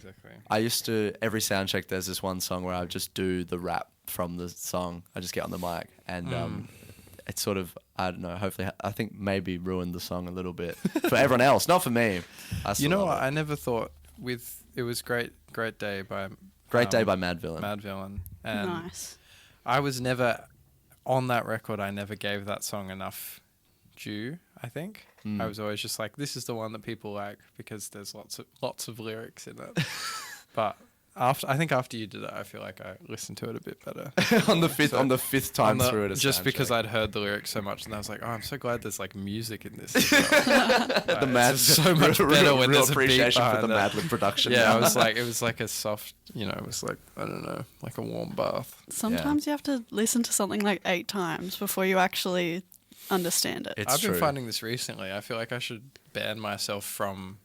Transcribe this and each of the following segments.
exactly. I used to, every sound check, there's this one song where I just do the rap from the song. I just get on the mic and it's sort of, I don't know, hopefully, I think maybe ruined the song a little bit for everyone else, not for me. You know what? I never thought it was Great Day by Mad Villain. Mad Villain. And Nice. I was never, on that record, I never gave that song enough due, I think. I was always just like, this is the one that people like because there's lots of lyrics in it. But I think after you did it, I feel like I listened to it a bit better. on the fifth time through it. Just because I'd heard the lyrics so much, and I was like, oh, I'm so glad there's like music in this. As well. The Mad so much better when there's a beat appreciation for the behind Mad Lib production. Yeah, it was like a soft, it was like, I don't know, like a warm bath. Sometimes you have to listen to something like 8 times before you actually understand it. It's I've been true. finding this recently. I feel like I should ban myself from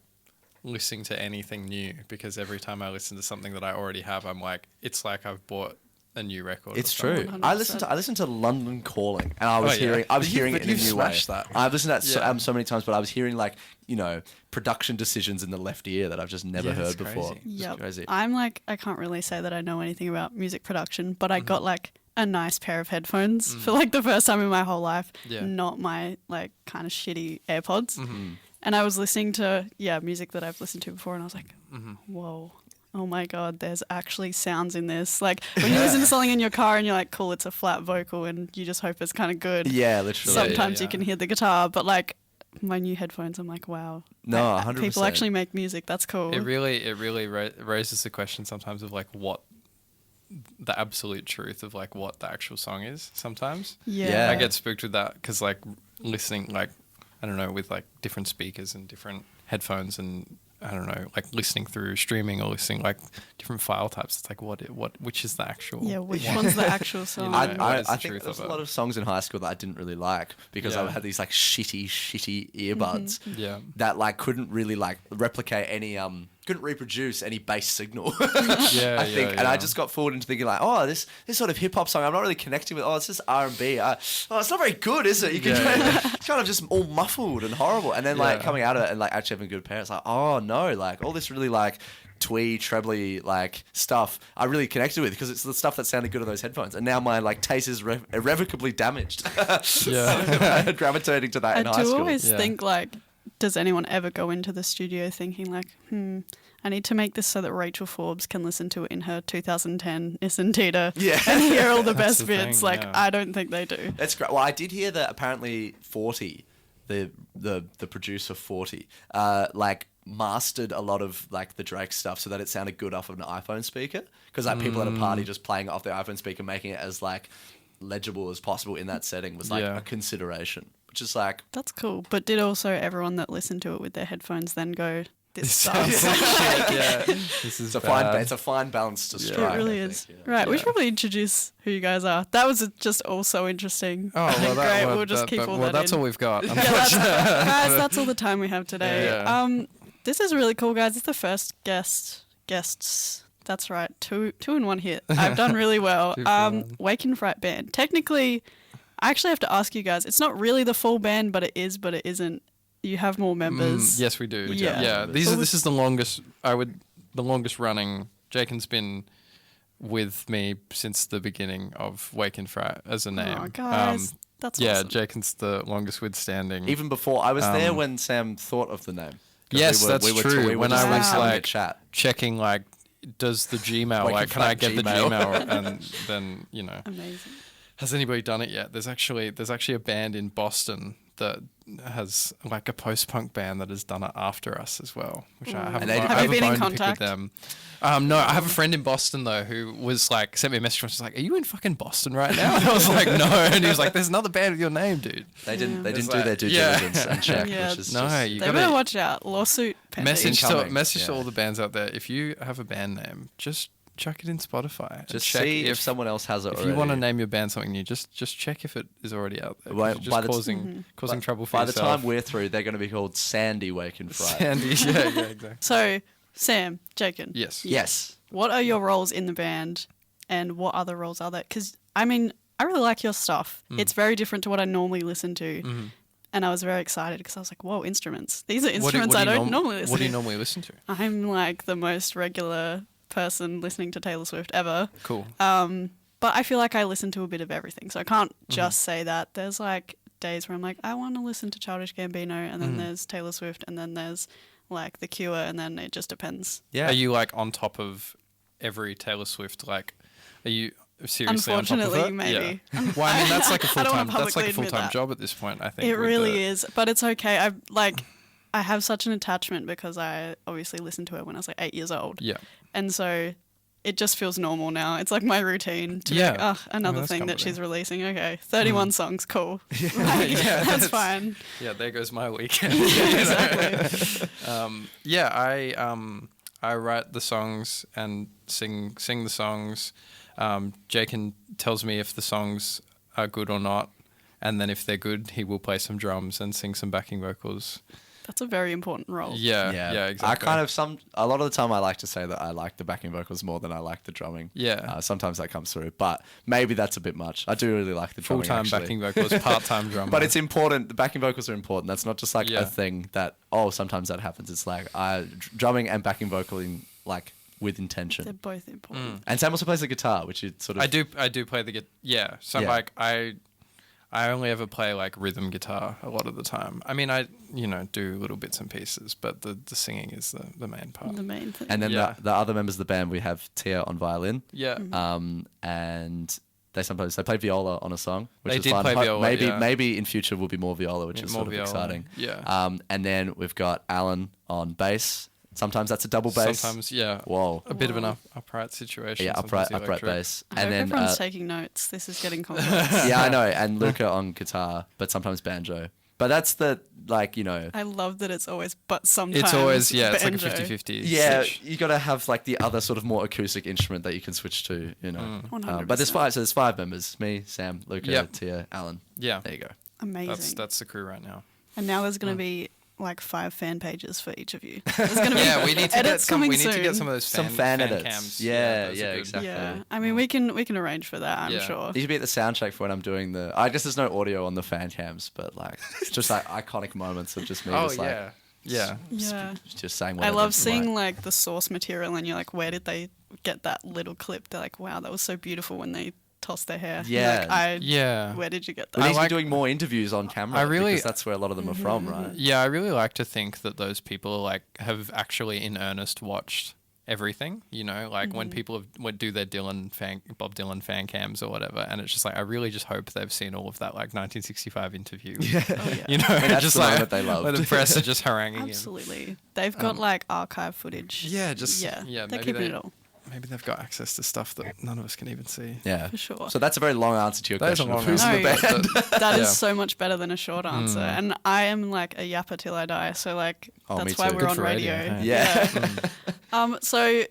listening to anything new because every time I listen to something that I already have, I'm like, it's like I've bought a new record. It's or something. true. 100%. I listened to London Calling, and I was hearing it in a new way. That. I've listened to that so many times, but I was hearing like production decisions in the left ear that I've just never heard it's before. crazy. It's Yep. crazy. I'm like, I can't really say that I know anything about music production, but I got like a nice pair of headphones for like the first time in my whole life. Yeah. Not my like kind of shitty AirPods. Mm-hmm. And I was listening to, music that I've listened to before, and I was like, whoa. Oh my God, there's actually sounds in this. Like when you listen to something in your car and you're like, cool, it's a flat vocal and you just hope it's kind of good. Yeah, literally. Sometimes Yeah. you can hear the guitar, but like my new headphones, I'm like, wow. No, 100%. People actually make music. That's cool. It really raises the question sometimes of like what the absolute truth of like what the actual song is sometimes. Yeah. I get spooked with that because like listening like, I don't know, with like different speakers and different headphones and I don't know, like listening through streaming or listening like different file types. It's like which is the actual? Yeah, which one's the actual song? know, I what is the think truth there's of a it? lot of songs in high school that I didn't really like because I Yeah. had these like shitty earbuds Yeah. that like couldn't really like replicate any couldn't reproduce any bass signal. Yeah, I think, and yeah. I just got fooled into thinking like, oh, this sort of hip hop song, I'm not really connecting with. Oh, it's just R&B. Oh, it's not very good, is it? You can it's kind of just all muffled and horrible. And then like Yeah. coming out of it and like actually having good parents, like, oh no, like all this really like twee, trebly like stuff I really connected with because it's the stuff that sounded good on those headphones. And now my like taste is irrevocably damaged. Yeah. Gravitating to that I in high do school. always Yeah. think like, does anyone ever go into the studio thinking like, I need to make this so that Rachel Forbes can listen to it in her 2010 Nissan Tita Yeah. and hear all the That's best the bits. thing, Like, yeah. I don't think they do. That's great. Well, I did hear that apparently 40, the producer 40, like mastered a lot of like the Drake stuff so that it sounded good off of an iPhone speaker. Because like people at a party just playing it off their iPhone speaker, making it as like legible as possible in that setting was like Yeah. a consideration. Which is like, That's cool. But did also everyone that listened to it with their headphones then go, this sounds sucks? like shit. Yeah. This is it's a fine balance to strike. It really I is. think, Right, we Yeah. should probably introduce who you guys are. That was just all so interesting. Oh, well, Great, we'll just keep all that that's in. all we've got. Yeah, guys, that's all the time we have today. Yeah. This is really cool, guys. It's the first guests. That's right, two in one hit. I've done really well. 2 for 1. Wake and Fright Band. Technically, I actually have to ask you guys. It's not really the full band, but it is, but it isn't. You have more members. Yes, we do. Yeah. Yeah. This is the longest. The longest running. Jaken's been with me since the beginning of Wake and Fright as a name. Oh, guys, that's yeah, awesome. Jaken's the longest withstanding. Even before, I was there when Sam thought of the name. 'Cause Yes, we were that's true. We were When just, I was, having a like, chat. checking like, does the Gmail Wake like and can I Fright get the Gmail. Gmail? And then Amazing. has anybody done it yet? There's actually a band in Boston that has like a post-punk band that has done it after us as well, which I have. And they- I Have you a been in bone to pick contact? with them. No, I have a friend in Boston though who was like sent me a message and was like, "Are you in fucking Boston right now?" And I was like, "No," and he was like, "There's another band with your name, dude." They didn't It's do their like- due yeah. diligence and check, Yeah. which is No, just, you They gotta better watch out. Lawsuit pending. message Incoming, to yeah. all the bands out there. If you have a band name, just chuck it in Spotify. and just check see if someone else has it If already. you want to name your band something new, just check if it is already out there. 'cause By- you're just by the t- causing trouble for By the yourself. time we're through, they're going to be called Sandy Wake and Fright. Sandy, yeah, exactly. So, Sam, Jaken. Yes. Yes. What are your roles in the band, and what other roles are there? Because I mean, I really like your stuff. It's very different to what I normally listen to. and I was very excited because I was like, whoa, instruments. These are What do- instruments what I do you don't normally listen What do you to. normally listen to? I'm like the most regular person listening to Taylor Swift ever. Cool. But I feel like I listen to a bit of everything. So I can't Mm-hmm. just say that. There's like days where I'm like, I want to listen to Childish Gambino, and then there's Taylor Swift, and then there's like The Cure, and then it just depends. Yeah. Are you like on top of every Taylor Swift? Like, are you seriously on top of Unfortunately, it? maybe. Yeah. Well, I mean, that's like a I don't full-time. wanna That's like a publicly admit full-time that. job at this point. I think It with really the- is, but it's okay. I have such an attachment because I obviously listened to it when I was like 8 years old, Yeah. and so it just feels normal now. It's like my routine to Yeah. be like, another that's thing that comforting. she's releasing. Okay, 31 songs, cool. Like, Yeah, that's fine. Yeah, there goes my weekend. Exactly. Yeah, I write the songs and sing the songs. Jakin tells me if the songs are good or not, and then if they're good, he will play some drums and sing some backing vocals. That's a very important role. Yeah, exactly. I kind of a lot of the time I like to say that I like the backing vocals more than I like the drumming. Yeah. Sometimes that comes through, but maybe that's a bit much. I do really like the drumming. Full-time actually. backing vocals, part-time drummer. But it's important. The backing vocals are important. That's not just like Yeah. a thing that sometimes that happens. It's like drumming and backing vocaling like with They're intention. both important. And Sam also plays the guitar, which is sort of I do play the guitar. Yeah. So Yeah. like I only ever play like rhythm guitar a lot of the time. I mean, I do little bits and pieces, but the singing is the main part. The main thing. And then Yeah. the other members of the band, we have Tia on violin, Yeah. and they play viola on a song, which They is did fun. play viola, maybe yeah. maybe in future will be more viola, which Yeah, is more sort of viola, exciting. yeah. And then we've got Alan on bass. Sometimes that's a double bass. Sometimes, yeah. Whoa. A bit of an Whoa. upright situation. Yeah, sometimes upright electric. bass. I And hope then everyone's taking notes. This is getting complex. yeah, I know. And Luca on guitar, but sometimes banjo. But that's the I love that it's always, but sometimes. It's always, it's like a banjo. 50-50 Yeah, switch. you got to have like the other sort of more acoustic instrument that you can switch to, you know. 100%. But there's five members: me, Sam, Luca, Yep. Tia, Alan. Yeah. There you go. Amazing. That's the crew right now. And now there's going to be like 5 fan pages for each of you. There's going to be Yeah, we need to get edits some. coming We need to soon. get some of those Some fan fan edits. cams. Yeah, those are yeah, good. exactly. Yeah, I mean we can arrange for that. I'm Yeah. sure. You should be at the soundtrack for when I'm doing the. I guess there's no audio on the fan cams, but like it's just like iconic moments of just me, Oh just like yeah. Yeah. just saying. I Whatever. love seeing like the source material and you're like, where did they get that little clip? They're like, wow, that was so beautiful when they tossed their hair. You're Yeah. like, Yeah. Where did you get We that? need to like- be doing more interviews on camera. I really- because that's where a lot of them are from, right? Yeah, I really like to think that those people like have actually in earnest watched everything. You know, like when people would do their Bob Dylan fan cams or whatever, and it's just like I really just hope they've seen all of that like 1965 interview. Yeah. Oh, yeah. You know, that's just the like moment they loved. where the press are just haranguing him. Absolutely. They've got like archive footage. Yeah, just yeah. yeah. They're Maybe keeping they, it all maybe they've got access to stuff that none of us can even see. Yeah, for sure. So that's a very long answer to your That is a question. of long who's in the answer. band? No, That is Yeah. so much better than a short answer. And I am like a yapper till I die. So like Oh, me that's why too. we're Good on for radio. radio, hey? Yeah. So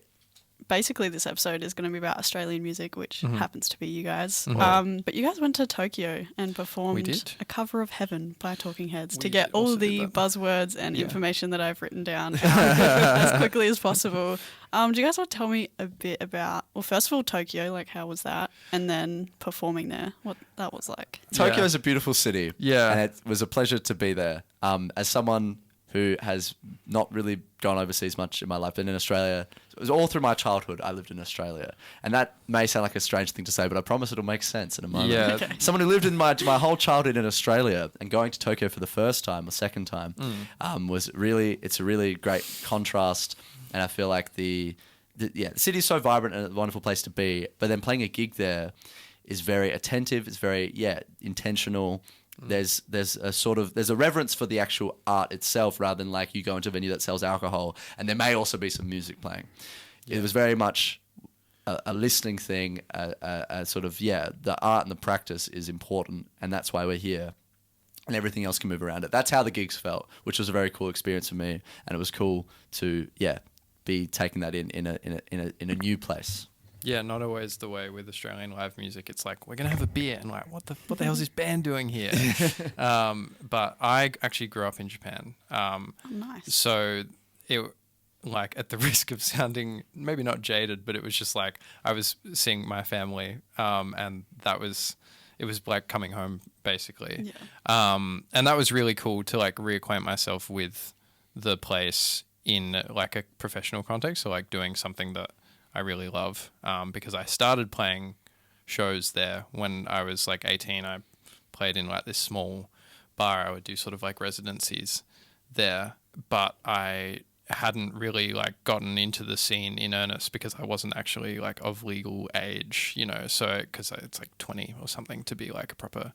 basically this episode is going to be about Australian music, which happens to be you guys. But you guys went to Tokyo and performed did. a cover of Heaven by Talking Heads to We get all also the did that. buzzwords and Yeah. information that I've written down as quickly as possible. Do you guys want to tell me a bit about, well, first of all, Tokyo, like how was that? And then performing there, what that was like. Tokyo Yeah. is a beautiful city. Yeah. And it was a pleasure to be there. As someone who has not really gone overseas much in my life, been in Australia, it was all through my childhood I lived in Australia. And that may sound like a strange thing to say, but I promise it'll make sense in a moment. Yeah. Okay. Someone who lived in my whole childhood in Australia and going to Tokyo for the first time or second time was really, it's a really great contrast. And I feel like the city is so vibrant and a wonderful place to be, but then playing a gig there is very attentive. It's very, intentional. There's a reverence for the actual art itself rather than like you go into a venue that sells alcohol and there may also be some music playing. It was very much a listening thing, a sort of, the art and the practice is important and that's why we're here. And everything else can move around it. That's how the gigs felt, which was a very cool experience for me. And it was cool to, be taking that in a new place. Yeah, not always the way with Australian live music. It's like we're gonna have a beer and like what the hell is this band doing here? But I actually grew up in Japan, Oh, nice. so it like at the risk of sounding maybe not jaded, but it was just like I was seeing my family, and that was it was like coming home basically. Yeah. And that was really cool to like reacquaint myself with the place in like a professional context. So like doing something that I really love, because I started playing shows there when I was like 18. I played in like this small bar. I would do sort of like residencies there, but I hadn't really like gotten into the scene in earnest because I wasn't actually like of legal age, you know, so because it's like 20 or something to be like a proper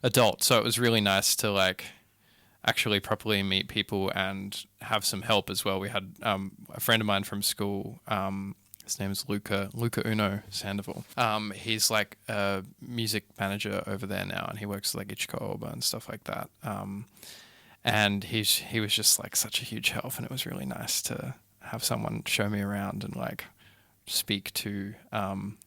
adult. So it was really nice to like actually properly meet people and have some help as well. We had a friend of mine from school, his name is Luca Uno Sandoval. He's like a music manager over there now, and he works with like Ichiko Oba and stuff like that. And he was just like such a huge help, and it was really nice to have someone show me around and like speak to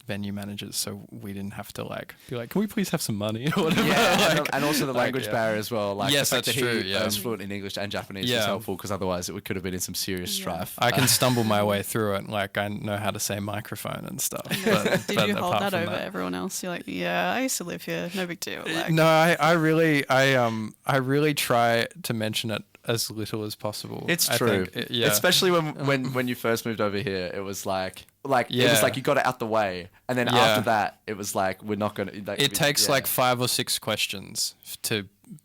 venue managers, so we didn't have to like be like, can we please have some money or whatever. Yeah, like, and also the language yeah. barrier as well. Like Yes, the fact that's that true, he yeah. was fluent in English and Japanese Yeah. was helpful, because otherwise it could have been in some serious Yeah. strife. I can stumble my way through it, and like I know how to say microphone and stuff. But, Did but you hold apart that from over everyone else? You're like, yeah, I used to live here. No big deal. Like, No, I really try to mention it as little as possible. It's I true, think. Yeah. especially when you first moved over here. It was like it was Yeah. like you got it out the way, and then Yeah. after that, it was like we're not gonna. Like, It takes yeah. like 5 or 6 questions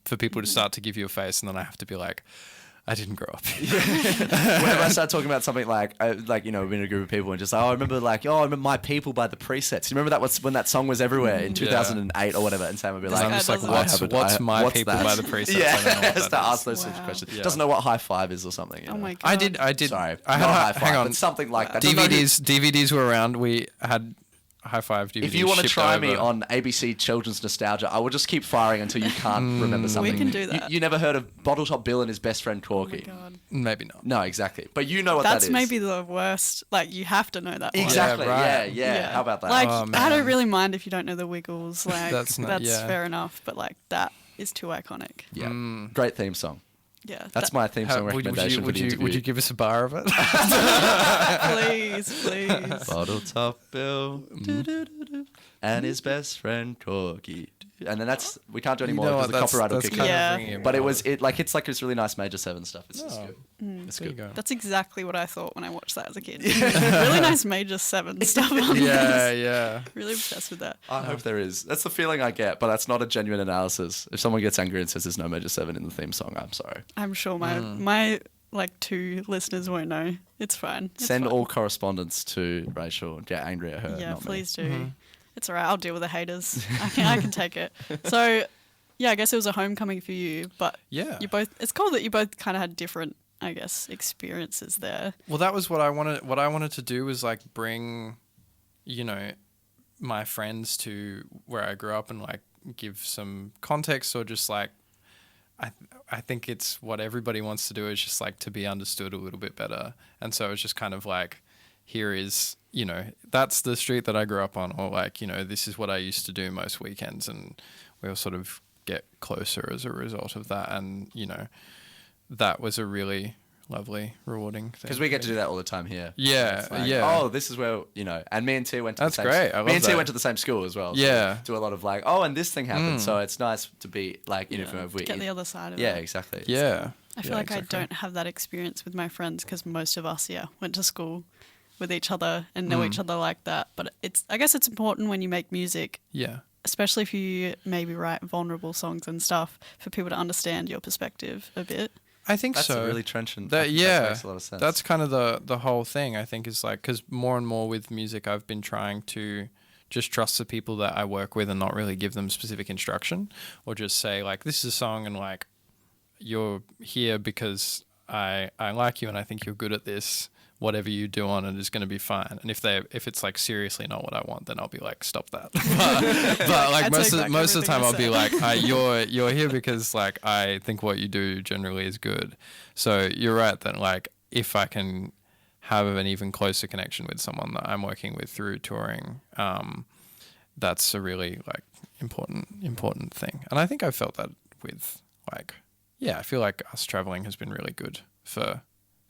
for people to start to give you a face, and then I have to be like, I didn't grow up here. Whenever I start talking about something like you know, we're in a group of people and just like, I remember My People by the Presets. You remember that was when that song was everywhere in 2008 or whatever, and Sam would be like, I'm just like, doesn't- what's My People that? by the Presets? Yeah, I don't know what has to that is. ask those sorts of Wow. questions. Yeah. Doesn't know what high five is or something. You oh know? my god. I did. Sorry, I not had high five, hang on. but something like that. Doesn't know who- DVDs were around. We had High Five DVDs. If you want to shipped try me over. on ABC Children's Nostalgia, I will just keep firing until you can't remember something. can do that. You never heard of Bottle Top Bill and his best friend Oh my Corky? god. Maybe not. No, exactly. But you know what That's that is. maybe the worst. Like, you have to know that one. Exactly. Yeah, right. Yeah. How about that? Like, Oh, I man. don't really mind if you don't know the Wiggles. Like, That's that's, not- yeah. fair enough. But like, that is too iconic. yeah. Great theme song. Yeah. That's my theme song Would recommendation for the interview. would you give us a bar of it? please, please. Bottle Top Bill and his best friend Corky. And then we can't do any more because the copyright will kick in. Yeah. But it's like this really nice Major 7 stuff. It's just good. It's There you good. go. That's exactly what I thought when I watched that as a kid. Really nice Major 7 stuff on Yeah, this. yeah. Really obsessed with that. I hope there is. That's the feeling I get, but that's not a genuine analysis. If someone gets angry and says there's no Major 7 in the theme song, I'm sorry. I'm sure my like 2 listeners won't know. It's fine. It's Send fine. all correspondence to Rachel and get angry at her. Yeah, not me. please do. It's alright. I'll deal with the haters. I can take it. So, yeah, I guess it was a homecoming for you, but Yeah. you both. It's cool that you both kind of had different, I guess, experiences there. Well, that was what I wanted. What I wanted to do was like bring, you know, my friends to where I grew up and like give some context, or just like, I think it's what everybody wants to do is just like to be understood a little bit better. And so it's just kind of like, here is, you know, that's the street that I grew up on, or like, you know, this is what I used to do most weekends, and we'll sort of get closer as a result of that. And, you know, that was a really lovely, rewarding thing. Because we get to do that all the time here. Yeah, It's like, yeah. Oh, this is where, you know, and me and T went to That's the same great. I Me love and T that. went to the same school as well. So Yeah. we do a lot of like, oh, and this thing happened. So it's nice to be like, you know, if we Get the other side of Yeah, it. exactly. Yeah. I feel Yeah, like exactly. I don't have that experience with my friends because most of us, went to school with each other and know each other like that. But I guess it's important when you make music, Yeah. especially if you maybe write vulnerable songs and stuff, for people to understand your perspective a bit. I think That's so. a really trenchant. That That makes a lot of sense. That's kind of the whole thing. I think is like, because more and more with music, I've been trying to just trust the people that I work with and not really give them specific instruction, or just say like, this is a song and like, you're here because I like you and I think you're good at this. Whatever you do on it is going to be fine. And if it's like seriously not what I want, then I'll be like, stop that. but like I most take of back most of the time, I'll everything be you like, you're here because like I think what you do generally is good. So you're right that like if I can have an even closer connection with someone that I'm working with through touring, that's a really like important thing. And I think I've felt that with like, yeah, I feel like us traveling has been really good for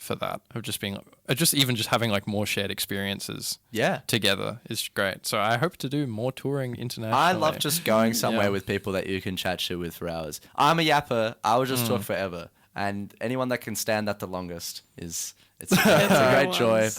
for that of just being just having like more shared experiences Yeah. together is great. So I hope to do more touring internationally. I love just going somewhere Yeah. with people that you can chat shit with for hours. I'm a yapper. I will just talk forever. And anyone that can stand that the longest it's a great joy.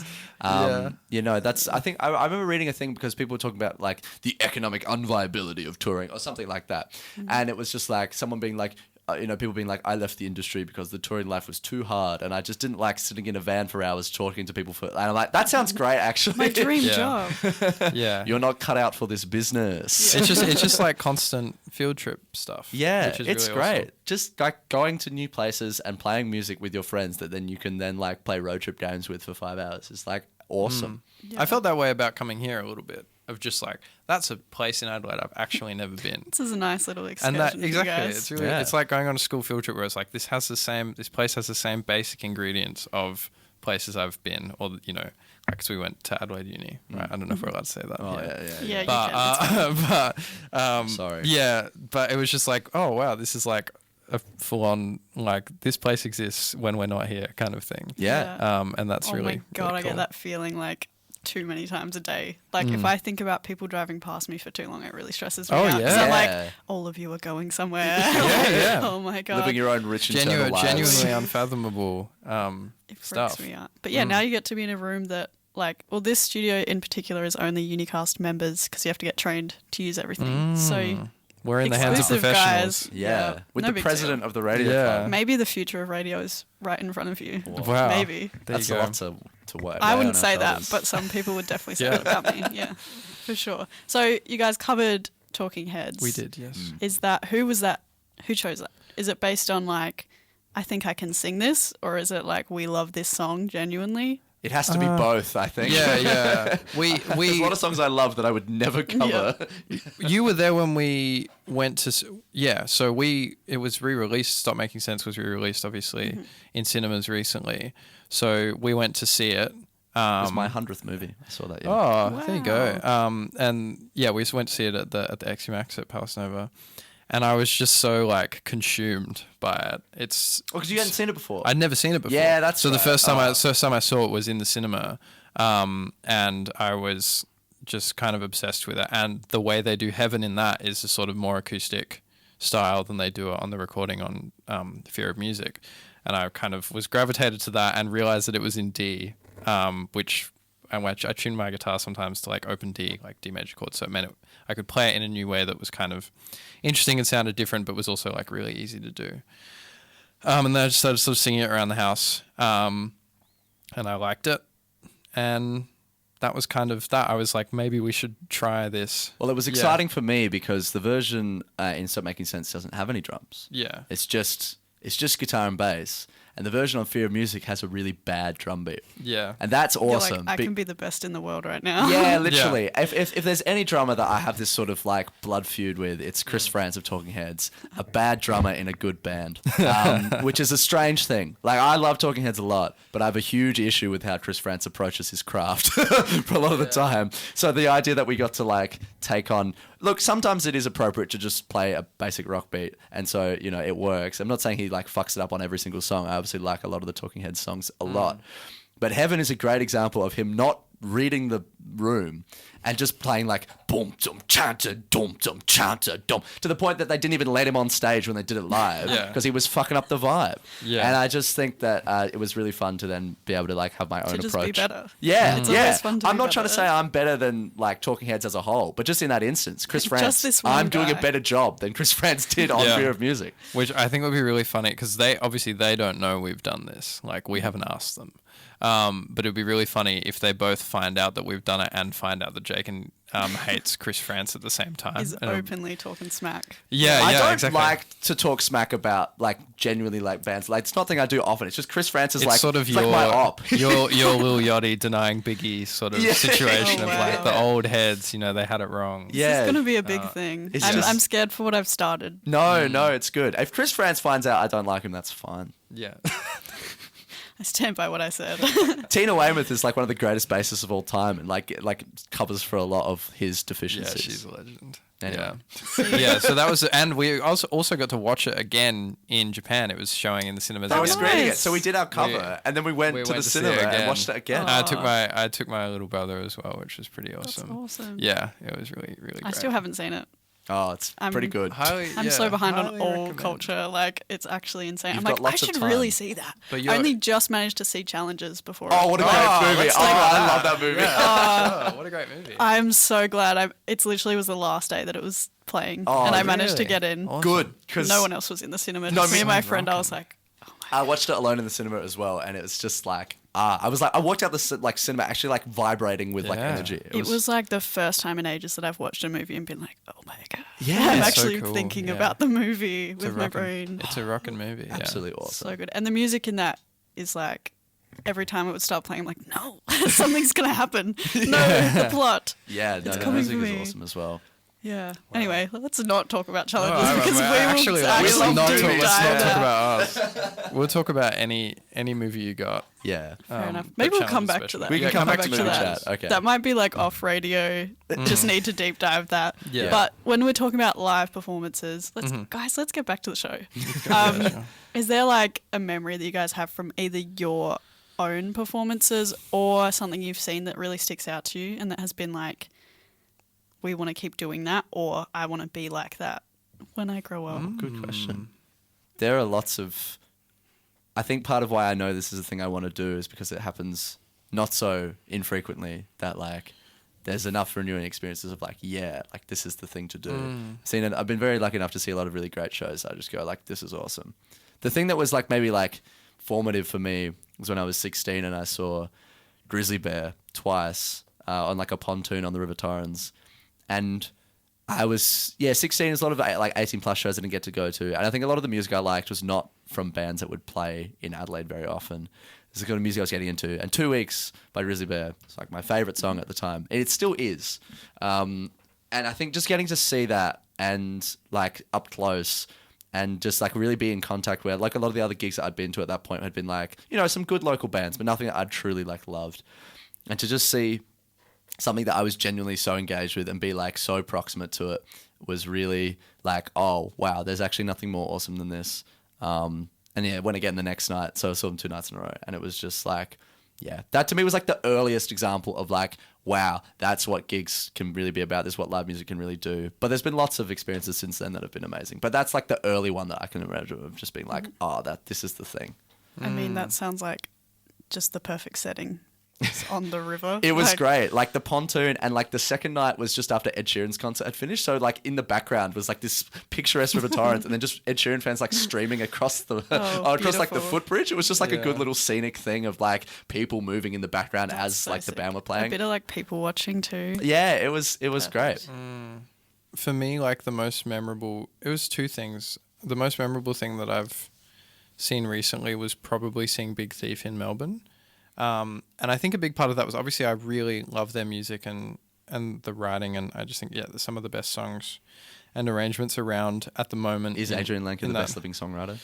Ones. You know, that's I think I remember reading a thing because people were talking about like the economic unviability of touring or something like that, and it was just like someone being like. You know, people being like, I left the industry because the touring life was too hard, and I just didn't like sitting in a van for hours talking to people. And I'm like, that sounds great, actually. My dream Yeah. job. Yeah. You're not cut out for this business. It's just like constant field trip stuff. Yeah, which is it's really great. awesome. Just like going to new places and playing music with your friends that then you can then like play road trip games with for 5 hours. It's like awesome. I felt that way about coming here a little bit. Of just like that's a place in Adelaide I've actually never been. This is a nice little excursion. And that for you exactly, guys. it's really Yeah. it's like going on a school field trip where it's like this place has the same basic ingredients of places I've been, or you know, like 'cause we went to Adelaide Uni, right? I don't know if we're allowed to say that. Oh, yet. yeah. Yeah, you But can. It's fine. Sorry. Yeah, but it was just like, oh wow, this is like a full on like this place exists when we're not here kind of thing. Yeah. And that's Oh really my god, really I get cool. that feeling like too many times a day. Like if I think about people driving past me for too long, it really stresses me Oh, out. 'Cause yeah. I'm Yeah. like, all of you are going somewhere. yeah. Oh my god. Living your own rich internal lives. Genuinely unfathomable It freaks stuff. me out. But yeah, now you get to be in a room that like, well, this studio in particular is only Unicast members because you have to get trained to use everything. So We're in the hands of exclusive professionals. guys. Yeah. With no the big president deal. of the radio Yeah. club. Maybe the future of radio is right in front of you. Wow. Maybe. There That's you a go. lot to work. I weigh wouldn't on say our that, shoulders. but some people would definitely say Yeah. that about me. Yeah, for sure. So you guys covered Talking Heads. We did, yes. Is that who was that? Who chose that? Is it based on like, I think I can sing this, or is it like we love this song genuinely? It has to be both, I think. Yeah. There's a lot of songs I love that I would never cover. You were there when we went to so it was re-released. Stop Making Sense was re-released obviously in cinemas recently, so we went to see it. It was my 100th movie. I saw that. Yeah. Oh, there you go. And yeah, we just went to see it at the XUMAX at Palace Nova, and I was just so like consumed by it. It's because you hadn't seen it before. I'd never seen it before. Yeah, that's so. The right. first time I saw it was in the cinema, and I was just kind of obsessed with it. And the way they do Heaven in that is a sort of more acoustic style than they do on the recording on Fear of Music, and I kind of was gravitated to that and realized that it was in D, which I tuned my guitar sometimes to like open D, like D major chords, so it meant I could play it in a new way that was kind of interesting and sounded different, but was also like really easy to do. And then I just started sort of singing it around the house, and I liked it, and that was kind of that. I was like, maybe we should try this. Well, it was exciting for me because the version in Stop Making Sense doesn't have any drums. Yeah. It's just guitar and bass. And the version on Fear of Music has a really bad drum beat. Yeah. And that's You're awesome. like, I can be the best in the world right now. Yeah, literally. If there's any drummer that I have this sort of like blood feud with, it's Chris Frantz of Talking Heads, a bad drummer in a good band, which is a strange thing. Like I love Talking Heads a lot, but I have a huge issue with how Chris Frantz approaches his craft for a lot of the time. So the idea that we got to like take on, look, sometimes it is appropriate to just play a basic rock beat, and so you know it works. I'm not saying he like fucks it up on every single song. I obviously like a lot of the Talking Heads songs a lot. But Heaven is a great example of him not reading the room and just playing like boom, dum, chanta, dum, chanta, dum, to the point that they didn't even let him on stage when they did it live because he was fucking up the vibe. Yeah. And I just think that it was really fun to then be able to like have my own just approach. be better. Yeah, It's yeah. always fun to I'm be not trying to better. say I'm better than like Talking Heads as a whole, but just in that instance, Chris Just Frantz, this one I'm doing a guy. better job than Chris Frantz did on Yeah. Fear of Music. Which I think would be really funny because they don't know we've done this. Like we haven't asked them. But it'd be really funny if they both find out that we've done it and find out that Jake and hates Chris Frantz at the same time. He's And it'll- openly talking smack. Yeah, I yeah, don't exactly. like to talk smack about like genuinely like bands. Like it's not something I do often. It's just Chris Frantz is It's like sort of it's like my op. your Lil Yachty denying Biggie sort of Yeah. situation Oh, of wow. like the old heads, you know, they had it wrong. Yeah. It's going to be a big thing. it's I'm, just- I'm scared for what I've started. No, it's good. If Chris Frantz finds out I don't like him, that's fine. Yeah. I stand by what I said. Tina Weymouth is like one of the greatest bassists of all time, and like covers for a lot of his Yeah, deficiencies. she's a legend. Anyway. Yeah, yeah. So that was, and we also got to watch it again in Japan. It was showing in the cinemas. They were nice. screening it, so we did our cover, We- and then we went to the to see it cinema and again. watched it again. Oh. I took my little brother as well, which was pretty That's awesome. awesome. Yeah, it was really really great. I still haven't seen it. Oh, it's pretty good. I'm so behind on all culture. Like, it's actually insane. You've I'm got like, I lots of should really time. see that. But I you're- only just managed to see Challenges before. Oh, what a great movie! let's Oh, talk about I love that movie. Oh, what a great movie. I'm so glad. It's literally was the last day that it was playing, Oh, and I managed to really? get in. Awesome. Good, because No one else was in the cinema. No, Just me and me- my friend. I was like, I watched it alone in the cinema as well, and it was just like I was like, I walked out the cinema actually like vibrating with like Yeah. energy. it was like the first time in ages that I've watched a movie and been like, oh my god. Yeah. I'm It's so actually cool, thinking yeah. about the movie It's a with my rockin'- brain. It's a rocking movie. Yeah. absolutely awesome. So good. And the music in that is like, every time it would start playing, I'm like, no, something's gonna happen. No, the plot. Yeah, no, the coming music for is me. awesome as well. Yeah. Anyway, let's not talk about No, challenges because we will actually, actually love not deep talk, movies. let's dive not talk that. about us. We'll talk about any movie you got. Yeah. Fair enough. but Maybe we'll come Challenges back to especially. that. We can come back to movie that. chat. Okay. That might be like off radio. Just need to deep dive that. Yeah. But when we're talking about live performances, let's get back to the show. Is there like a memory that you guys have from either your own performances or something you've seen that really sticks out to you and that has been like, we want to keep doing that, or I want to be like that when I grow up? Good question. There are lots of. I think part of why I know this is the thing I want to do is because it happens not so infrequently that like there's enough renewing experiences of like, yeah, like this is the thing to do. I've been very lucky enough to see a lot of really great shows. I just go like, this is awesome. The thing that was like maybe like formative for me was when I was 16 and I saw Grizzly Bear twice on like a pontoon on the River Torrens. And I was, 16 is a lot of like 18 plus shows I didn't get to go to. And I think a lot of the music I liked was not from bands that would play in Adelaide very often. It's the kind of music I was getting into. And 2 Weeks by Grizzly Bear was like my favourite song at the time. And it still is. And I think just getting to see that and like up close and just like really be in contact where like a lot of the other gigs that I'd been to at that point had been like, you know, some good local bands, but nothing that I'd truly like loved. And to just see something that I was genuinely so engaged with and be like so proximate to it was really like, oh wow, there's actually nothing more awesome than this. And yeah, went again the next night, so I saw them 2 nights in a row, and it was just like, yeah, that to me was like the earliest example of like, wow, that's what gigs can really be about. This is what live music can really do. But there's been lots of experiences since then that have been amazing. But that's like the early one that I can remember of just being like, oh, this is the thing. I mean, that sounds like just the perfect setting. It's on the river. It was Like, great. Like the pontoon, and like the second night was just after Ed Sheeran's concert had finished. So like in the background was like this picturesque River Torrens, and then just Ed Sheeran fans like streaming across the across like the beautiful. footbridge. It was just like a good Yeah. little scenic thing of like people moving in the background as so like the sick. band were A playing. bit of like people watching too. Yeah, it was great. For me, like the most memorable, it was 2 things. The most memorable thing that I've seen recently was probably seeing Big Thief in Melbourne. And I think a big part of that was obviously I really love their music and the writing, and I just think, yeah, some of the best songs and arrangements around at the moment. Is Adrian Lenkin the that. best living songwriter?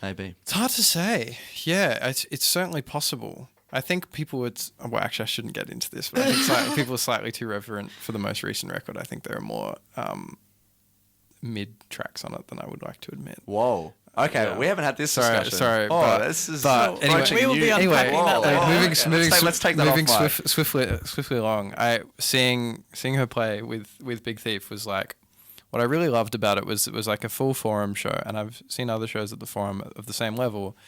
Maybe. It's hard to say. Yeah, it's certainly possible. I think people would. Well, actually, I shouldn't get into this, but I think people are slightly too reverent for the most recent record. I think there are more mid tracks on it than I would like to admit. Whoa. Okay, Yeah. we haven't had this Sorry, discussion. sorry, Oh, but- this is but anyway, approaching we will you. be unpacking Whoa, that later. whoa, moving, okay. moving, let's take that moving off mic. swiftly along. Seeing her play with Big Thief was like, what I really loved about it was like a full Forum show, and I've seen other shows at the Forum of the same level,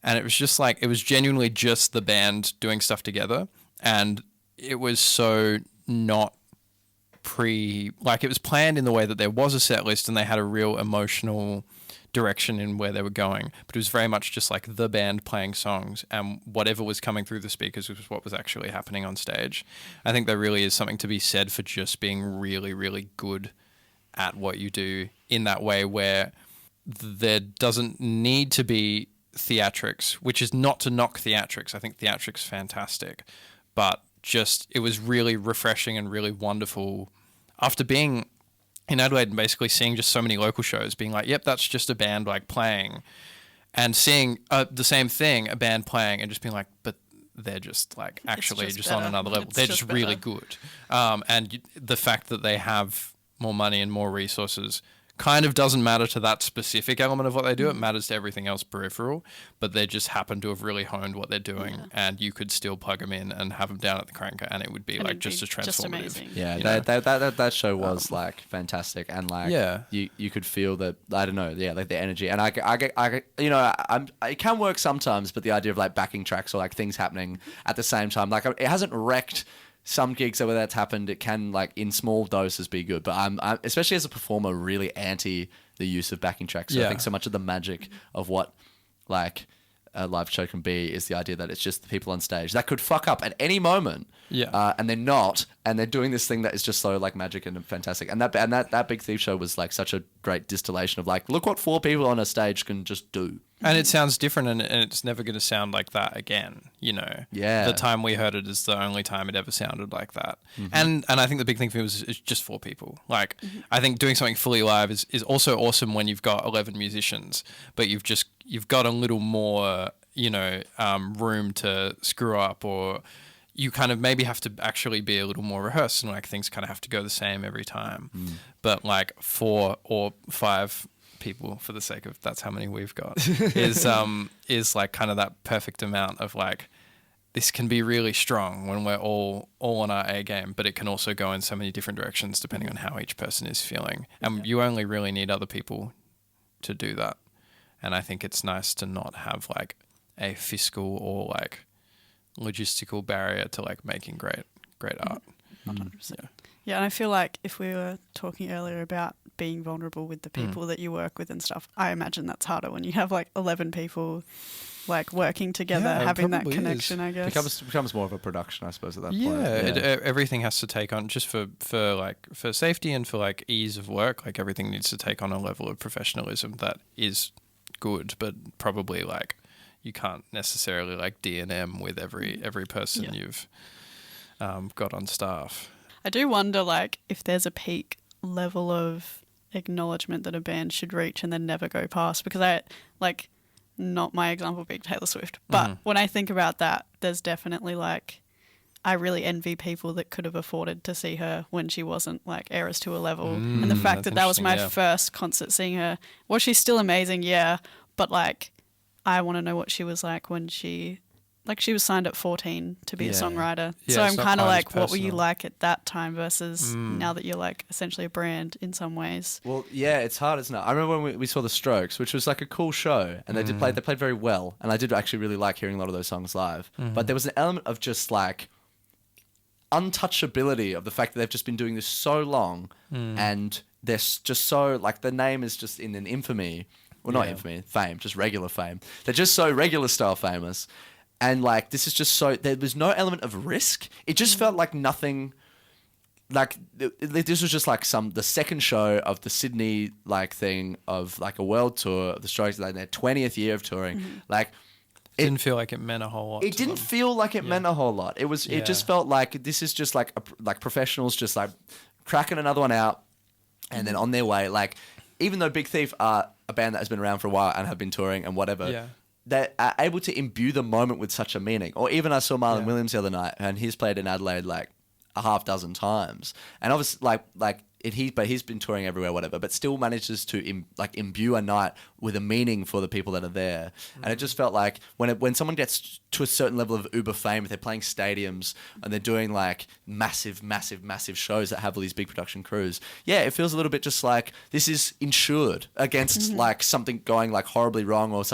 and it was just like, it was genuinely just the band doing stuff together, and it was so not like it was planned in the way that there was a set list and they had a real emotional direction in where they were going, but it was very much just like the band playing songs, and whatever was coming through the speakers was what was actually happening on stage. I think there really is something to be said for just being really, really good at what you do in that way, where there doesn't need to be theatrics, which is not to knock theatrics. I think theatrics fantastic, but just it was really refreshing and really wonderful after being in Adelaide and basically seeing just so many local shows, being like, yep, that's just a band like playing. and seeing the same thing, a band playing, and just being like, but they're just like actually just on better. another level. It's They're just just really better. good. The fact that they have more money and more resources kind of doesn't matter to that specific element of what they do. It matters to everything else peripheral, but they just happen to have really honed what they're doing, and you could still plug them in and have them down at the cranker, and it would be And like it'd just be as transformative. amazing. Yeah, you know? that show was like fantastic, and like Yeah. you could feel that, I don't know, yeah, like the energy, and I you know, it can work sometimes, but the idea of like backing tracks or like things happening at the same time, like it hasn't wrecked some gigs where that's happened. It can like in small doses be good, but I'm especially as a performer really anti the use of backing tracks. So I Yeah. think so much of the magic of what like a live show can be is the idea that it's just the people on stage that could fuck up at any moment. Yeah. And they're not, and they're doing this thing that is just so like magic and fantastic. And that Big Thief show was like such a great distillation of like, look what 4 people on a stage can just do. And it sounds different, and it's never going to sound like that again. You know, Yeah. The time we heard it is the only time it ever sounded like that. And I think the big thing for me was it's just 4 people. Like, I think doing something fully live is also awesome when you've got 11 musicians, but you've got a little more, you know, room to screw up, or you kind of maybe have to actually be a little more rehearsed, and like things kind of have to go the same every time. But like 4 or 5 people, for the sake of that's how many we've got, is like kind of that perfect amount of like, this can be really strong when we're all on our A game, but it can also go in so many different directions depending on how each person is feeling, and you only really need other people to do that. And I think it's nice to not have like a fiscal or like logistical barrier to like making great art. 100%. Yeah, and I feel like if we were talking earlier about being vulnerable with the Mm. people that you work with and stuff, I imagine that's harder when you have like 11 people like working together, Yeah, it having that probably connection, I guess. Becomes more of a production, I suppose, at that point. Everything has to take on, just for safety and for like ease of work, like everything needs to take on a level of professionalism that is good, but probably like you can't necessarily like D&M with every person Yeah. you've got on staff. I do wonder like if there's a peak level of acknowledgement that a band should reach and then never go past, because I like, not my example being Taylor Swift, but when I think about that, there's definitely like, I really envy people that could have afforded to see her when she wasn't like Eras to a level. And the fact that's that was my interesting, first concert seeing her, was she still amazing? Yeah. But like, I want to know what she was like when she was signed at 14 to be a Yeah. songwriter. Yeah, so it's I'm not kind of quite as like, what were you personal. like at that time versus now that you're like essentially a brand in some ways? Well, yeah, it's hard, isn't it? I remember when we saw The Strokes, which was like a cool show, and they played very well, and I did actually really like hearing a lot of those songs live. But there was an element of just like untouchability of the fact that they've just been doing this so long, and they're just so like, the name is just in an infamy. Well, not Yeah. infamy, fame, just regular fame. They're just so regular style famous. And like, this is just so, there was no element of risk. It just felt like nothing, like this was just like the second show of the Sydney like thing of like a world tour of the Strokes, like their 20th year of touring. Like, Didn't feel like it meant a whole lot. it to didn't them. feel like it meant a whole lot. It was, it just felt like this is just like like professionals just like cracking another one out and then on their way. Like, even though Big Thief are a band that has been around for a while and have been touring and whatever, Yeah. they are able to imbue the moment with such a meaning. Or even I saw Marlon Yeah. Williams the other night, and he's played in Adelaide like a half dozen times, and obviously but he's been touring everywhere, whatever, but still manages to imbue a night with a meaning for the people that are there. And it just felt like when someone gets to a certain level of uber fame, if they're playing stadiums and they're doing like massive shows that have all these big production crews, yeah, it feels a little bit just like this is insured against like something going like horribly wrong or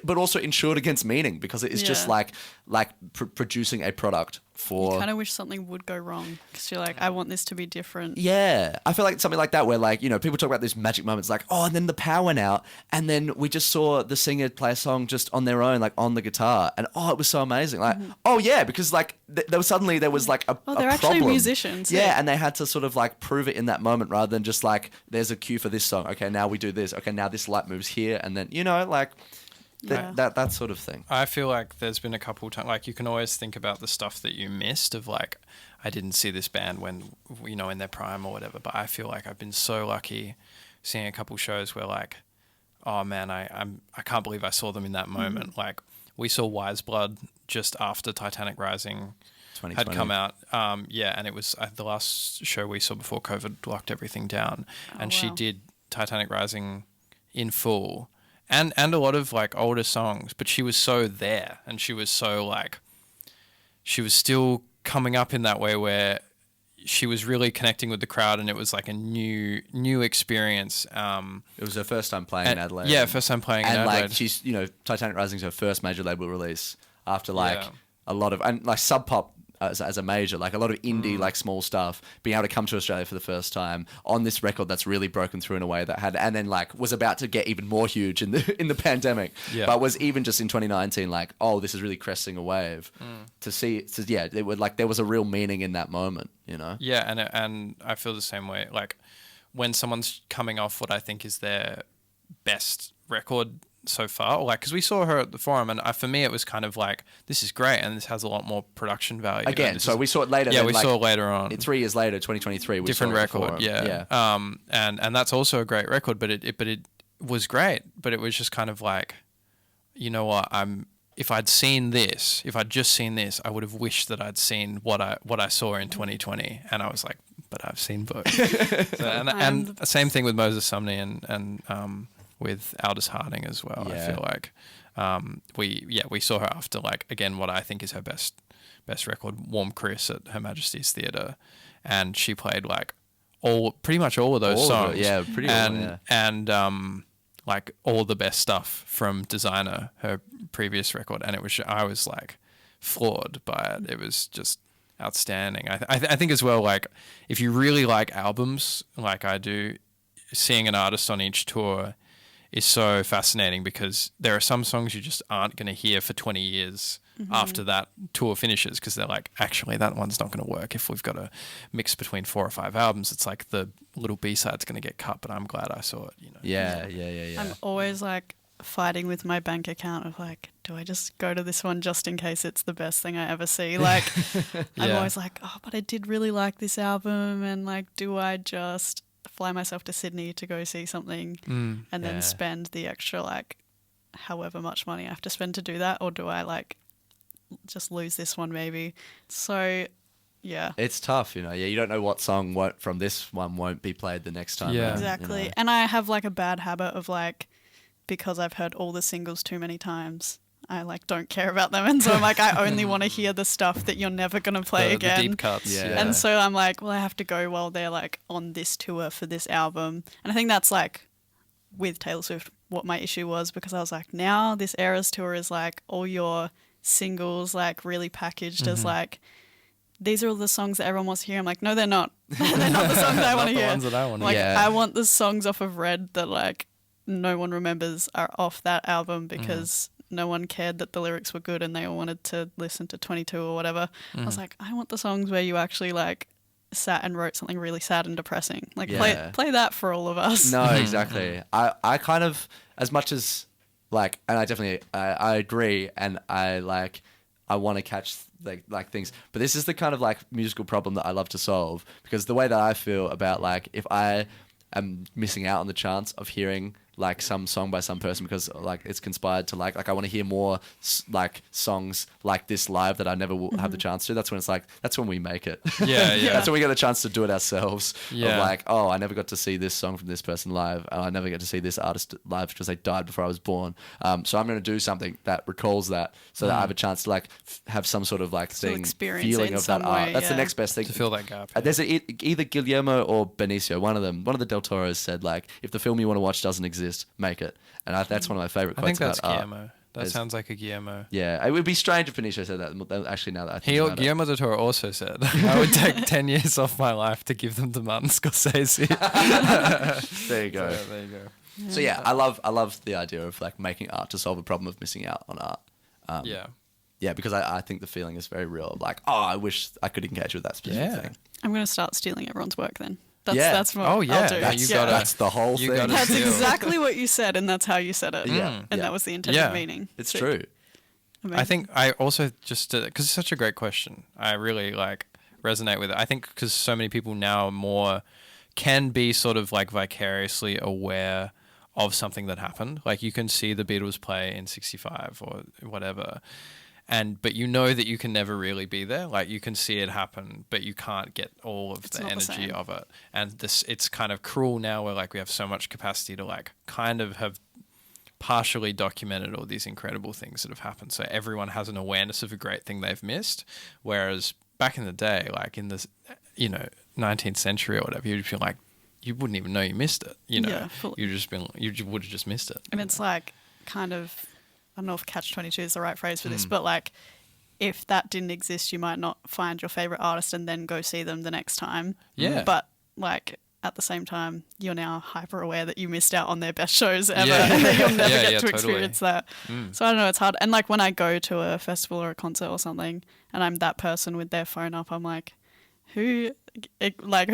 but also insured against meaning, because it is just Yeah. like producing a product for. Kind of wish something would go wrong because you're like, I want this to be different. Yeah, I feel like something like that where like, you know, people talk about these magic moments like, oh, and then the power went out and then we just saw the singer play a song just on their own, like on the guitar, and oh, it was so amazing. Like, oh yeah, because like there was like a Oh, they're a actually problem. musicians. Yeah, and they had to sort of like prove it in that moment rather than just like, there's a cue for this song. Okay, now we do this. Okay, now this light moves here, and then, you know, like Yeah. that sort of thing. I feel like there's been a couple times, like you can always think about the stuff that you missed of like, I didn't see this band when, you know, in their prime or whatever, but I feel like I've been so lucky seeing a couple shows where like oh man, I can't believe I saw them in that moment. Like we saw Wise Blood just after Titanic Rising had 2020. come out. Yeah, and it was the last show we saw before COVID locked everything down, and she wow. did Titanic Rising in full, and a lot of like older songs, but she was so there, and she was so like, she was still coming up in that way where she was really connecting with the crowd, and it was like a new experience. It was her first time playing in Adelaide. Yeah, first time playing in and Adelaide. like she's, you know, Titanic Rising's her first major label release after like Yeah. a lot of, and like Sub Pop as a major, like a lot of indie like small stuff, being able to come to Australia for the first time on this record that's really broken through in a way that had, and then like was about to get even more huge in the pandemic, Yeah. but was even just in 2019 like, oh, this is really cresting a wave. To see, so yeah, it would like there was a real meaning in that moment, you know. Yeah, and I feel the same way. Like when someone's coming off what I think is their best record so far, or like because we saw her at the Forum, and for me it was kind of like, this is great, and this has a lot more production value. Again, so we saw it later. Yeah, then, we like, saw it later on. 3 years later, 2023. We Different saw it at the record, Forum. yeah. And that's also a great record, but it was great, but it was just kind of like, you know what, if I'd just seen this, I would have wished that I'd seen what I saw in 2020, and I was like, but I've seen both. So, and same thing with Moses Sumney and with Aldous Harding as well. I Yeah. feel like we saw her after like, again, what I think is her best record, Warm Chris, at Her Majesty's Theatre, and she played like pretty much all of those All of songs. it, yeah, pretty all, yeah. And like all the best stuff from Designer, her previous record, and I was like floored by it. It was just outstanding. I think as well, like if you really like albums like I do, seeing an artist on each tour is so fascinating, because there are some songs you just aren't going to hear for 20 years after that tour finishes, because they're like, actually that one's not going to work if we've got a mix between 4 or 5 albums. It's like the little B-side's going to get cut, but I'm glad I saw it, you know. Yeah. I'm always like fighting with my bank account of like, do I just go to this one just in case it's the best thing I ever see? Like, I'm Yeah. always like, oh, but I did really like this album, and like, do I just fly myself to Sydney to go see something and Yeah. then spend the extra like however much money I have to spend to do that, or do I like just lose this one maybe? So yeah. It's tough, you know. Yeah, you don't know what song from this one won't be played the next time. Yeah. around, you Exactly. know. And I have like a bad habit of like, because I've heard all the singles too many times, I like don't care about them, and so I'm like, I only want to hear the stuff that you're never gonna play The again. deep cuts. Yeah. And so I'm like, well, I have to go while they're like on this tour for this album. And I think that's like with Taylor Swift what my issue was, because I was like, now this Eras tour is like all your singles like really packaged as like, these are all the songs that everyone wants to hear. I'm like, no, they're not. They're not the songs I want to the hear. ones that I want to Like, hear. I want the songs off of Red that like no one remembers are off that album, because no one cared that the lyrics were good and they all wanted to listen to 22 or whatever. I was like, I want the songs where you actually like sat and wrote something really sad and depressing. Like Yeah. play that for all of us. No, exactly. I kind of, as much as like, and I definitely I agree, and I want to catch like things, but this is the kind of like musical problem that I love to solve, because the way that I feel about like, if I am missing out on the chance of hearing like some song by some person because like it's conspired to like I want to hear more like songs like this live that I never will have the chance to. That's when it's like, that's when we make it. Yeah, yeah. That's when we get the chance to do it ourselves. Yeah. Of like, oh, I never got to see this song from this person live. I never get to see this artist live because they died before I was born. So I'm going to do something that recalls that, so that I have a chance to like have some sort of like Still thing, experience it feeling in of that some art. way, That's the yeah. next best thing. To fill that gap. There's either Guillermo or Benicio, one of them. One of the Del Toros said like, if the film you want to watch doesn't exist, make it. And that's one of my favorite I quotes think that's about art. Guillermo. That There's- sounds like a Guillermo. Yeah, it would be strange if Benicio said that. Actually, now that I think about it. Guillermo del Toro also said, I would take 10 years off my life to give them to Martin Scorsese. There you go. So, there you go. So yeah, I love the idea of like making art to solve a problem of missing out on art. Yeah. Yeah, because I think the feeling is very real. Like, oh, I wish I could engage with that specific Yeah. thing. I'm going to start stealing everyone's work then. Yeah. That's what Oh, yeah. I'll do. That's, you gotta- that's the whole you thing. gotta- That's steal. exactly what you said, and that's how you said it. Yeah. And Yeah. that was the intended Yeah. meaning. It's Sick. true. Amazing. I think I also just, because it's such a great question, I really like resonate with it. I think because so many people now can be sort of like vicariously aware of something that happened. Like you can see the Beatles play in 65 or whatever. But you know that you can never really be there. Like you can see it happen, but you can't get all of the not the energy same. of it. And it's kind of cruel now where like we have so much capacity to like kind of have partially documented all these incredible things that have happened. So everyone has an awareness of a great thing they've missed. Whereas back in the day, like in this, 19th century or whatever, you'd just be like, you wouldn't even know you missed it. Yeah, fully. You would have just missed it. And it's like kind of, I don't know if catch-22 is the right phrase for this, but like if that didn't exist, you might not find your favorite artist and then go see them the next time. Yeah. But like at the same time, you're now hyper aware that you missed out on their best shows ever Yeah. and that you'll never Yeah, get yeah, to totally. experience that. So I don't know, it's hard. And like when I go to a festival or a concert or something and I'm that person with their phone up, I'm like, who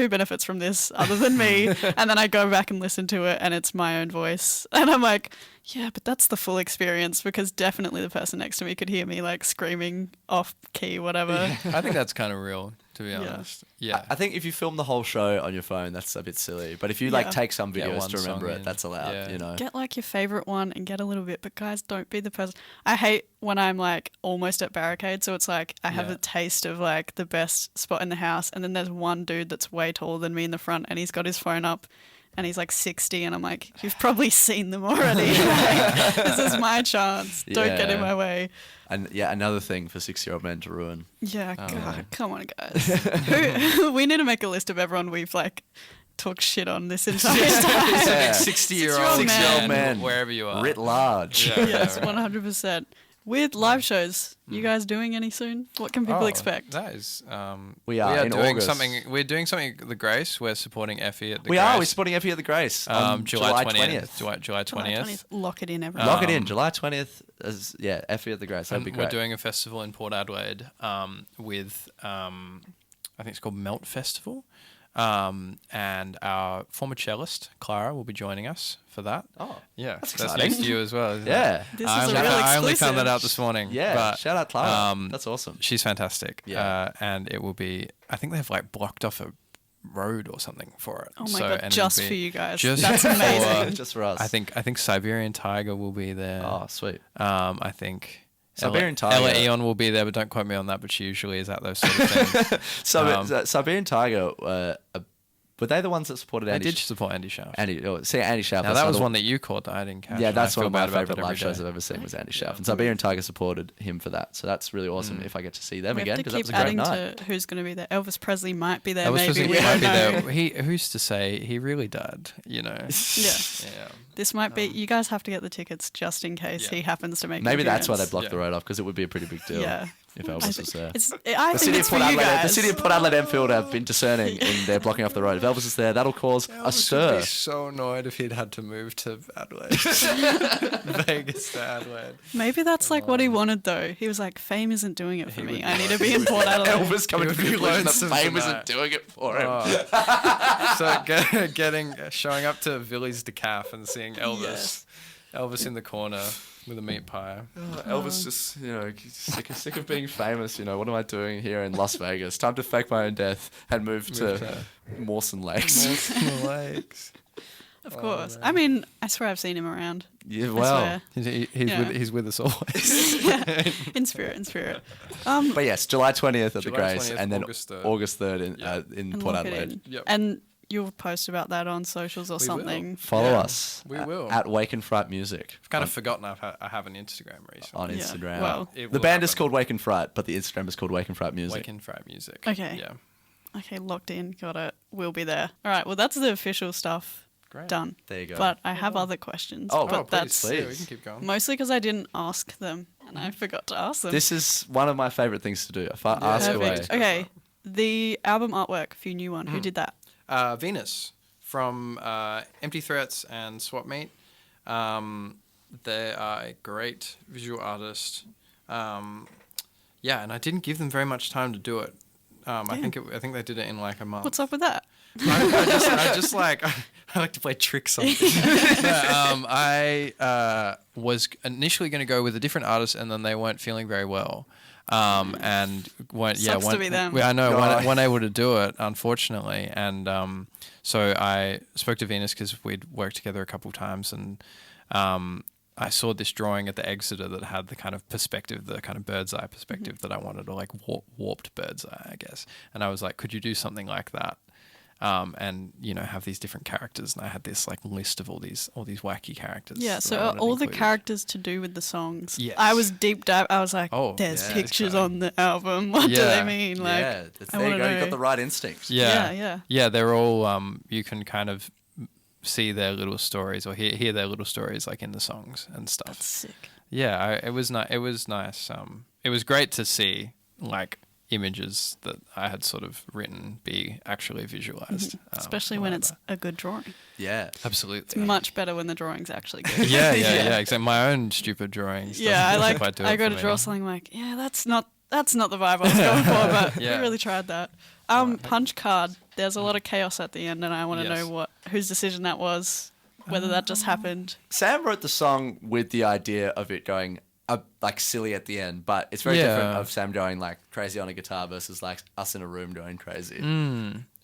benefits from this other than me? And then I go back and listen to it and it's my own voice. And I'm like, yeah, but that's the full experience because definitely the person next to me could hear me like screaming off key, whatever. I think that's kind of real, to be honest. Yeah. I think if you film the whole show on your phone, that's a bit silly. But if you like Yeah. take some Get videos one to remember song it, in. that's allowed. Yeah. Get like your favorite one and get a little bit, but guys, don't be the person. I hate when I'm like almost at barricade, so it's like I have Yeah. a taste of like the best spot in the house, and then there's one dude that's way taller than me in the front, and he's got his phone up, and he's like 60, and I'm like, you've probably seen them already. Like, this is my chance. Don't get in Yeah. my way. And yeah, another thing for 6-year-old men to ruin. Yeah, Oh, God, man. come on, guys. We need to make a list of everyone we've like talked shit on this entire time. Yeah. 60-year-old 60-year-old man. wherever you are. Writ large. Yeah, Yes, right. 100%. With live shows, you guys doing any soon? What can people Oh, expect? That is, We are in doing August. something. We're doing something at the Grace. We're supporting Effie at the We Grace. are. We're supporting Effie at the Grace on July 20th. 20th. July July 20th. Lock it in, everyone. Lock it in. July 20th. Effie at the Grace. That'd And be we're great. doing a festival in Port Adelaide with, I think it's called Melt Festival. And our former cellist, Clara, will be joining us for that. Oh, Yeah, that's that's exciting. news to you as well, isn't yeah. it? This I is a only, real I only found that exclusive. out this morning. Yeah. but, Shout out Clara. um, That's awesome. She's fantastic. Yeah. And it will be, I think they've like blocked off a road or something for it. Oh my So- God, and just it'll for be- you guys. just That's for- amazing. Just for us. I think Siberian Tiger will be there. Oh, sweet. I think Siberian Ella Tiger. Eon will be there, but don't quote me on that. But she usually is at those sort of things. So Siberian Tiger, were they the ones that supported I Andy? did support Andy Shaft. Andy Shaft. Now that's that was another- one that you caught that I didn't catch. Yeah, and I that's one feel of my bad about favorite that live every shows day. I've ever seen was Andy Yeah. Shaft. And Siberian Tiger supported him for that. So that's really awesome if I get to see them We again have to because that keep was a great adding night. to who's going to be there. Elvis Presley might be there, Elvis maybe. Presley We might don't be know. there. Who's to say he really died? You know. Yeah. Yeah. This might be, you guys have to get the tickets just in case Yeah. he happens to make Maybe an that's why they appearance. blocked Yeah. the road off because it would be a pretty big deal Yeah. if I Elvis think was there. I The think city, it's of for Port you Adelaide, guys. the city of Port Adelaide Enfield have been discerning in their blocking off the road. If Elvis is there, that'll cause a Elvis would stir. be so annoyed if he'd had to move to Adelaide, Vegas to Adelaide. Maybe that's like what he wanted though. He was like, fame isn't doing it for He me. would I be need like- to be in Port Adelaide. Elvis coming to He the would be conclusion that lonesome fame tonight. isn't doing it for him. Showing up to Villy's Decaf and seeing Elvis, Yes. Elvis in the corner with a meat pie. Elvis just, sick of being famous. What am I doing here in Las Vegas? Time to fake my own death and move to Mawson Lakes. Lakes. Of course. I mean, I swear I've seen him around. Yeah, I well. swear. He's, Yeah. with us always. In spirit. But yes, July 20th at the July Grace 20th, and then August 3rd. August 3rd in And Port lock it Adelaide. in. Yep. And you'll post about that on socials or We will. something. Follow Yeah, us we will. at Wake and Fright Music I've kind of forgotten I have an Instagram recently. on Yeah, Instagram. well. It The will band is happen. called Wake and Fright, but the Instagram is called Wake and Fright Music. Wake and Fright Music. Okay. Yeah. Okay, locked in. Got it. We'll be there. All right. Well, that's the official stuff Great. done. There you go. But I have other questions. Oh, but that's please. Yeah, we can keep going. mostly because I didn't ask them and I forgot to ask them. This is one of my favorite things to do. If I ask away. Perfect. Okay. The album artwork, if you knew one, who did that? Venus from Empty Threats and Swap Meet. They are a great visual artist. Yeah, and I didn't give them very much time to do it. I think they did it in like a month. What's up with that? I just like I like to play tricks on things. I was initially going to go with a different artist, and then they weren't feeling very well. And Sucks to be them. I know God. weren't able to do it, unfortunately. And so I spoke to Venus because we'd worked together a couple of times, and I saw this drawing at the Exeter that had the kind of perspective, the kind of bird's eye perspective that I wanted, or like warped bird's eye, I guess. And I was like, could you do something like that? And have these different characters, and I had this like list of all these wacky characters. Yeah, that so I are wanted all the included. characters to do with the songs. Yes. I was deep dive. I was like, Oh, there's yeah, pictures okay. on the album. What do Yeah. they mean? Like, yeah, I there you wanna go. You know. got the right instincts. Yeah. They're all you can kind of see their little stories or hear their little stories like in the songs and stuff. That's sick. Yeah, it was nice. It was nice. It was great to see like images that I had sort of written be actually visualized, Especially when it's a good drawing. Yeah. absolutely. Much better when the drawing's actually good. Yeah. Exactly. My own stupid drawings. Yeah, I doesn't like. do I it go for to me. draw something like, yeah, that's not the vibe I was going for, but Yeah. we really tried that. Punch card. There's a lot of chaos at the end, and I want to Yes. know whose decision that was, whether that just happened. Sam wrote the song with the idea of it going like silly at the end, but it's very Yeah. different of Sam going like crazy on a guitar versus like us in a room going crazy.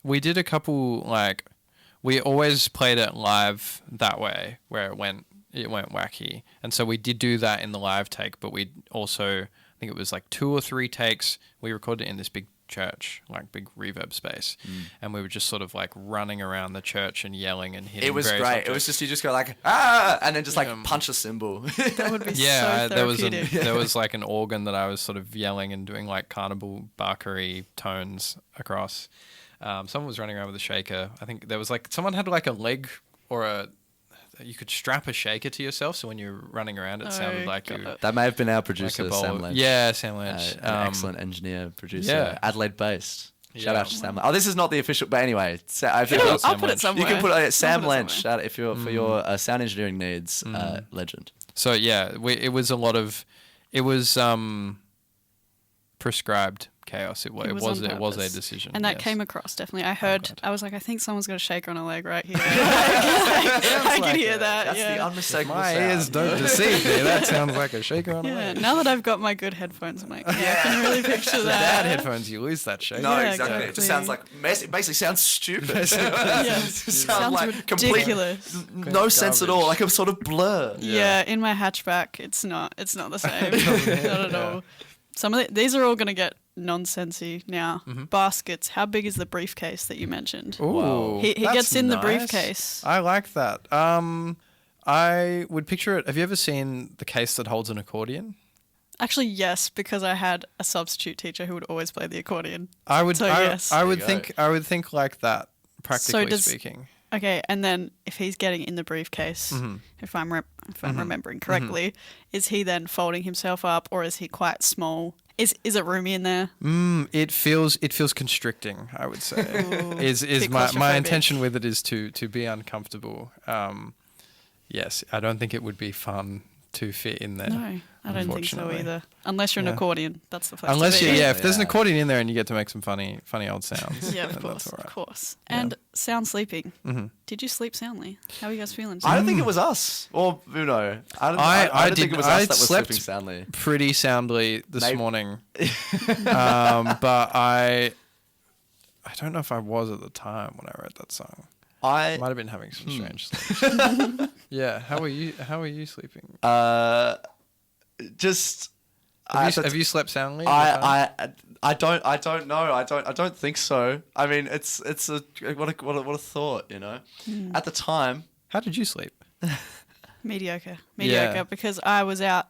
We did a couple like we always played it live that way where it went wacky, and so we did do that in the live take, but we also, I think it was like 2 or 3 takes, we recorded it in this big church, like big reverb space, and we were just sort of like running around the church and yelling and hitting It was various great. It objects. was just you just go like and then just like punch a cymbal. That would be Yeah, so there was therapeutic. there was like an organ that I was sort of yelling and doing like carnival barkery tones across. Someone was running around with a shaker. I think there was like someone had like a leg or you could strap a shaker to yourself, so when you're running around, it sounded like got you it. That may have been our like producer, a bowl. Sam Lynch. Yeah, Sam Lynch. An excellent engineer, producer, yeah. Adelaide based. Shout Yeah. out to Sam. Oh, this is not the official, but anyway, I think Yeah, I'll Sam put it Lynch. somewhere. you can put Sam I'll put it Lynch. somewhere. Shout out if you're for your sound engineering needs. Legend. So yeah, it was a lot of, it was prescribed chaos. It was on a purpose. decision, And that yes. came across, definitely. I heard, God. I was like, I think someone's got a shaker on a leg right here. I could hear that. That's the Yeah. unmistakable My sound. ears don't deceive me. That sounds like a shaker on a Yeah, leg. now that I've got my good headphones, I'm like, yeah, I can really picture The that. bad headphones, you lose that shaker. No, Yeah, exactly. It exactly. just sounds like it basically sounds stupid. Yeah. Sounds like complete ridiculous. no sense at all, like a sort of blur. Yeah. In my hatchback, it's not the same. Not at all. Some of these are all going to get nonsensy now. Baskets. How big is the briefcase that you mentioned? Ooh, He that's gets in the nice. briefcase. I like that. I would picture it. Have you ever seen the case that holds an accordion? Actually, yes, because I had a substitute teacher who would always play the accordion. I would. So, yes. I would There you think. I would think like that. Practically does- speaking. Okay, and then if he's getting in the briefcase, if I'm remembering correctly, is he then folding himself up, or is he quite small? Is it roomy in there? It feels constricting. I would say is bit my claustrophobic. intention with it is to be uncomfortable. Yes, I don't think it would be fun to fit in there. No, I don't think so unfortunately. either. Unless you're an Yeah. accordion, that's the place. Unless to you, be. if there's an Yeah. accordion in there and you get to make some funny old sounds. Yeah, then of that's course, all right. of course. And sound sleeping. Did you sleep soundly? How are you guys feeling? I don't think it was us, or you know, I don't think it was I us that was slept sleeping soundly. pretty soundly this Maybe- morning, but I don't know if I was at the time when I wrote that song. I might have been having some strange sleep. Yeah, how are you sleeping? Just Have you slept soundly? at the time? I don't know. I don't think so. I mean, it's what a thought, you know. At the time, How did you sleep? Mediocre, Yeah. because I was out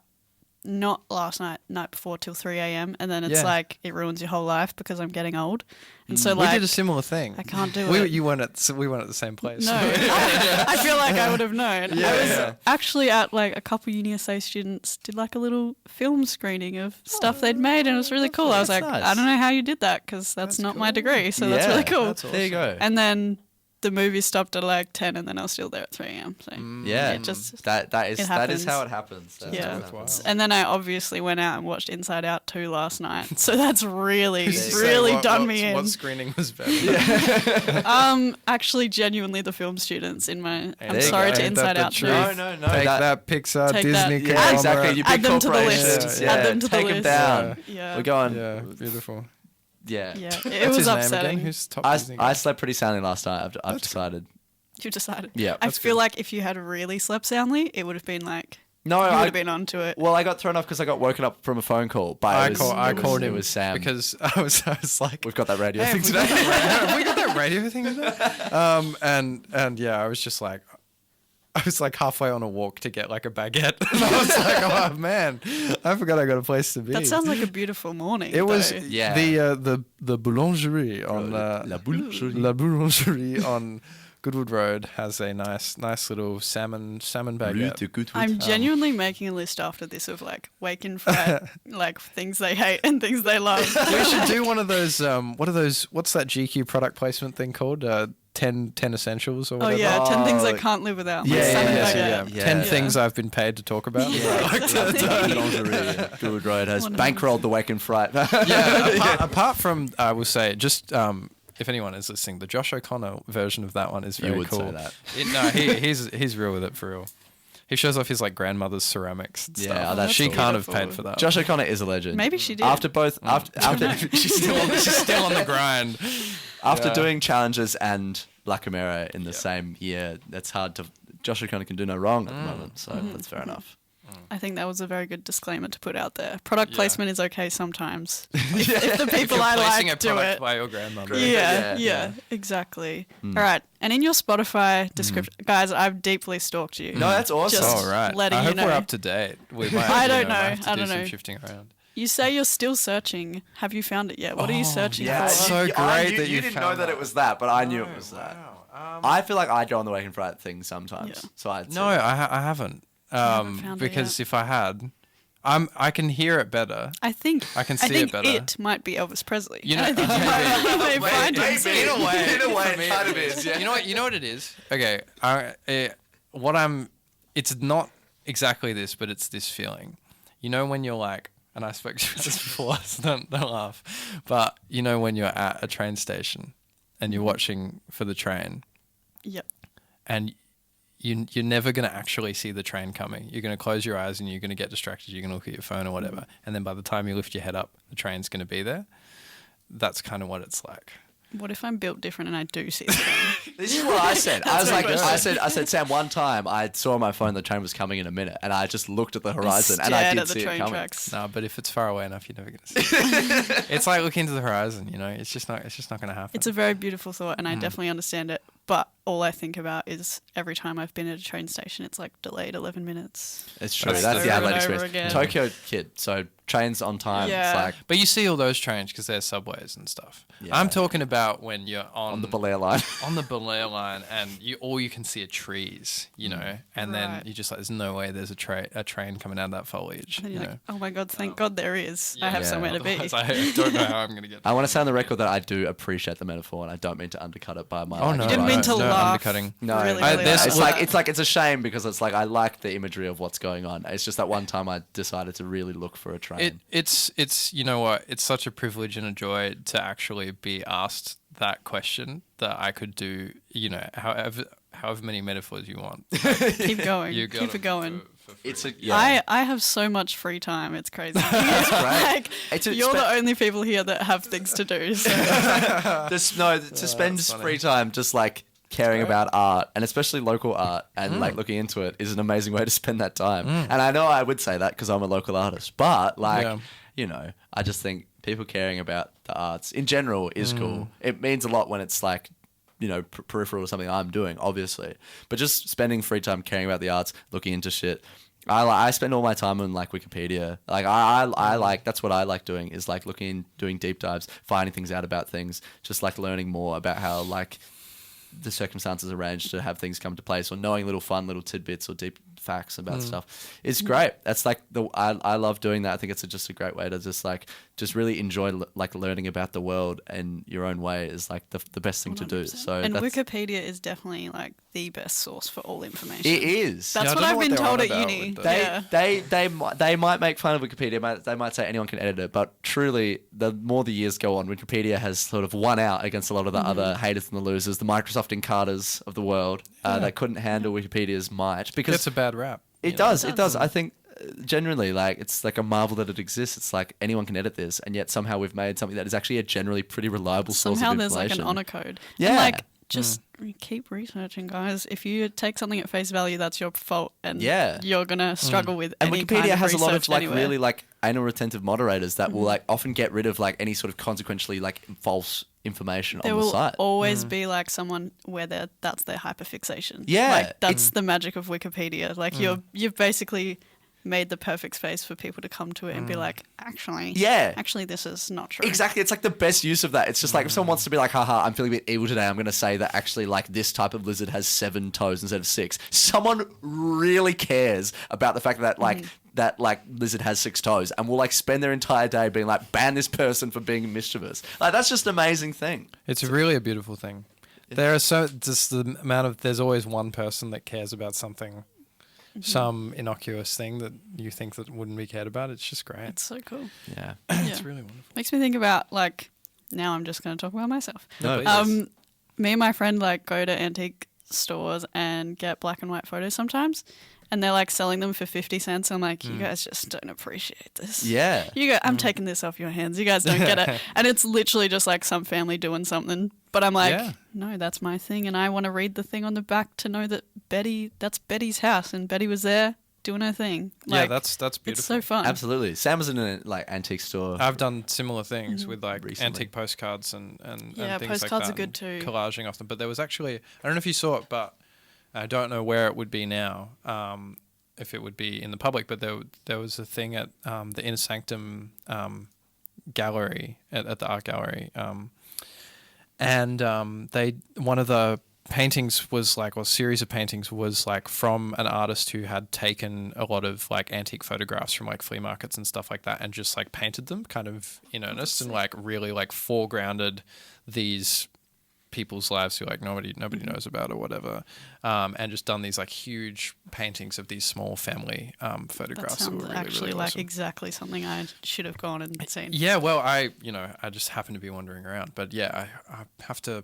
not last night before till 3 a.m. and then it's Yeah. like it ruins your whole life because I'm getting old, and so We like did a similar thing. I can't do we, it. You weren't at we weren't at the same place. No, I feel like I would have known. I was Yeah. actually at like a couple uni SA students did like a little film screening of stuff they'd made, and it was really cool. I was that's like, nice. I don't know how you did that because that's not my degree, so that's really cool. That's there you awesome. go. And then the movie stopped at like 10 and then I was still there at 3 a.m. So Yeah, it just that is it that is happens. how it happens. That's Yeah. how it Worthwhile. happens. and then I obviously went out and watched Inside Out 2 last night. So that's really Say done me in. What screening was better? Actually, genuinely, the film students in my. I'm you sorry go. to Ain't that Inside the Out truth? 2. No. Take that Pixar, Take Disney, that. Yeah, exactly. conglomerate. You Add big them to the corporations. list. Yeah. Add them to the Take list. them down. Yeah. We're going. Yeah, beautiful. Yeah. Yeah, What's it was his name upsetting. again? Who's top I Disney guy? I slept pretty soundly last night. I've decided. You decided. Yeah, I that's feel good. like if you had really slept soundly, it would have been like No, you would I have been onto it. well, I got thrown off because I got woken up from a phone call. But I it was, called him It was Sam. because I was like, We've got that radio hey, thing have we got today. have we got that radio thing today? And yeah, I was just like, I was like halfway on a walk to get like a baguette. And I was like, oh man, I forgot I got a place to be. That sounds like a beautiful morning. It was though. Yeah. the boulangerie on La Boulangerie. La Boulangerie on Goodwood Road has a nice little salmon baguette. I'm genuinely making a list after this of like wake and fret, like things they hate and things they love. We should do one of those. What are those? What's that GQ product placement thing called? 10 essentials or Oh whatever. yeah, 10 things I Oh, can't live without. Yeah, Like yeah, salmon yeah, baguette. yeah. 10 Yeah. things I've been paid to talk about. Good Road has One of bankrolled the Wake and Fright. Yeah, apart from, I will say, just if anyone is listening, the Josh O'Connor version of that one is very You would cool. say that. No, he's real with it for real. He shows off his like grandmother's ceramics and Yeah, stuff. oh, that's she cool. can't have Beautiful. paid for that. Josh O'Connor is a legend. Maybe she did. After both, after she's still on the grind. after Yeah. doing Challenges and La Chimera in the same year, that's hard to. Josh O'Connor can do no wrong at the moment, so that's fair enough. I think that was a very good disclaimer to put out there. Product Yeah. placement is okay sometimes. If the people You're I placing like a do product it. by your grandmother. Yeah, Yeah. exactly. All right. And in your Spotify description, guys, I've deeply stalked you. No, that's awesome. Just Oh right. letting I you hope know. we're up to date. We might, I don't might know. have to I do don't some know. shifting around. You say you're still searching. Have you found it yet? What are you searching Yeah, for? So you, great you, that you you didn't know found that that. it was that, but I knew it was that. I feel like I go on the Wake and Fright thing sometimes, Yeah. so I'd No, I haven't. haven't found it Because yet? if I had, I can hear it better. I think I can see think it better. it might be Elvis Presley. You know, I think you may find it soon. in a way, In a way, for me, it kind of is, yeah. You know what it is. Okay, it's not exactly this, but it's this feeling. You know when you're like, and I spoke to you this before, so don't laugh, but you know when you're at a train station and you're watching for the train, Yep. and you're never going to actually see the train coming. You're going to close your eyes and you're going to get distracted. You're going to look at your phone or whatever. And then by the time you lift your head up, the train's going to be there. That's kind of what it's like. What if I'm built different and I do see the train? This is what I said. I was my like, question. I said, Sam, one time I saw on my phone the train was coming in a minute, and I just looked at the horizon, and I Stared did at the see it train coming. tracks. No, but if it's far away enough, you're never going to see it. It's like looking into the horizon, you know? It's just not going to happen. It's a very beautiful thought, and I Mm. definitely understand it. But all I think about is every time I've been at a train station, it's like delayed 11 minutes. It's true. That's That's over the and Adelaide over experience. again. Tokyo kid, so trains on time. Yeah. It's like But you see all those trains because they're subways and stuff. Yeah. I'm talking about when you're on the Belair line. on the Belair line and all you can see are trees, you know, and then Right. you just like, there's no way there's a train coming out of that foliage. And then You you're know? like, oh my God, thank God there is. I have Yeah. somewhere to be. Otherwise, I don't know how I'm going to get. I want to say on the record that I do appreciate the metaphor, and I don't mean to undercut it by my. Oh, no. You didn't mean to no, laugh. undercutting. No, Really, I- really there's- loud. it's like it's a shame because it's like I like the imagery of what's going on. It's just that one time I decided to really look for a train. It's you know what, it's such a privilege and a joy to actually be asked that question that I could do, you know, however many metaphors you want. Keep going. You got Keep it going. for free. It's a yeah. I have so much free time. It's crazy. great. Like, It's a you're spe- the only people here that have things to do. So. to spend that's funny. free time just like caring about art and especially local art and like looking into it is an amazing way to spend that time. And I know I would say that because I'm a local artist, but like, Yeah. you know, I just think people caring about the arts in general is cool. It means a lot when it's like, you know, peripheral or something I'm doing, obviously. But just spending free time caring about the arts, looking into shit. I spend all my time on like Wikipedia. Like I like that's what I like doing is like looking, doing deep dives, finding things out about things, just like learning more about how like the circumstances arranged to have things come to place, or knowing little fun little tidbits or deep facts about stuff. It's great. That's like I love doing that. I think it's just a great way to just really enjoy like learning about the world in your own way is like the best thing to do. 100%. So and that's, Wikipedia is definitely like the best source for all information. it is. That's Yeah, I what don't know I've what been they're told on at about uni. with the- Yeah. They might make fun of Wikipedia. They might say anyone can edit it, but truly, the more the years go on, Wikipedia has sort of won out against a lot of the other haters and the losers, the Microsoft Encarters of the world. That couldn't handle Wikipedia's might because It's a bad rap. it you know? does. It does. I think genuinely, like, it's like a marvel that it exists. It's like anyone can edit this, and yet somehow we've made something that is actually a generally pretty reliable source Somehow of there's information. like an honor code. Yeah. And like just keep researching, guys. If you take something at face value, that's your fault, and Yeah. you're gonna struggle with And any Wikipedia kind of has a lot of research like anywhere. really like anal retentive moderators that will like often get rid of like any sort of consequentially like false information There on the will site. always be like someone where that's their hyperfixation. Yeah, like that's the magic of Wikipedia. Like you've basically made the perfect space for people to come to it and be like, actually, Yeah. actually, this is not true. Exactly. It's like the best use of that. It's just like if someone wants to be like, haha, I'm feeling a bit evil today, I'm going to say that actually like this type of lizard has 7 toes instead of 6. Someone really cares about the fact that like that like lizard has 6 toes and will like spend their entire day being like, ban this person for being mischievous. Like that's just an amazing thing. It's really a beautiful thing. There are just the amount of there's always one person that cares about something, some innocuous thing that you think that wouldn't be cared about. It's just great. It's so cool. Yeah. It's Yeah. really wonderful. Makes me think about like now I'm just going to talk about myself. No, please. Me and my friend like go to antique stores and get black and white photos sometimes, and they're like selling them for 50 cents. I'm like, you guys just don't appreciate this. Yeah. I'm taking this off your hands. You guys don't get it. And it's literally just like some family doing something. But I'm like, Yeah. no, that's my thing. And I want to read the thing on the back to know that that's Betty's house and Betty was there doing her thing. Yeah, Like, that's beautiful. it's so fun. Absolutely. Sam was in a like antique store. I've done similar things with like Recently. antique postcards and Yeah, things postcards like that. are good too. and collaging off them. But there was actually, I don't know if you saw it, but I don't know where it would be now, if it would be in the public. But there was a thing at the Inner Sanctum gallery at the art gallery, and one of the paintings was like, or series of paintings was like from an artist who had taken a lot of like antique photographs from like flea markets and stuff like that and just like painted them kind of in earnest and like really like foregrounded these people's lives who like nobody knows about or whatever, and just done these like huge paintings of these small family That photographs that sounds were really, actually really like awesome. exactly something I should have gone and seen. Yeah, well, I just happened to be wandering around, but yeah, I have to.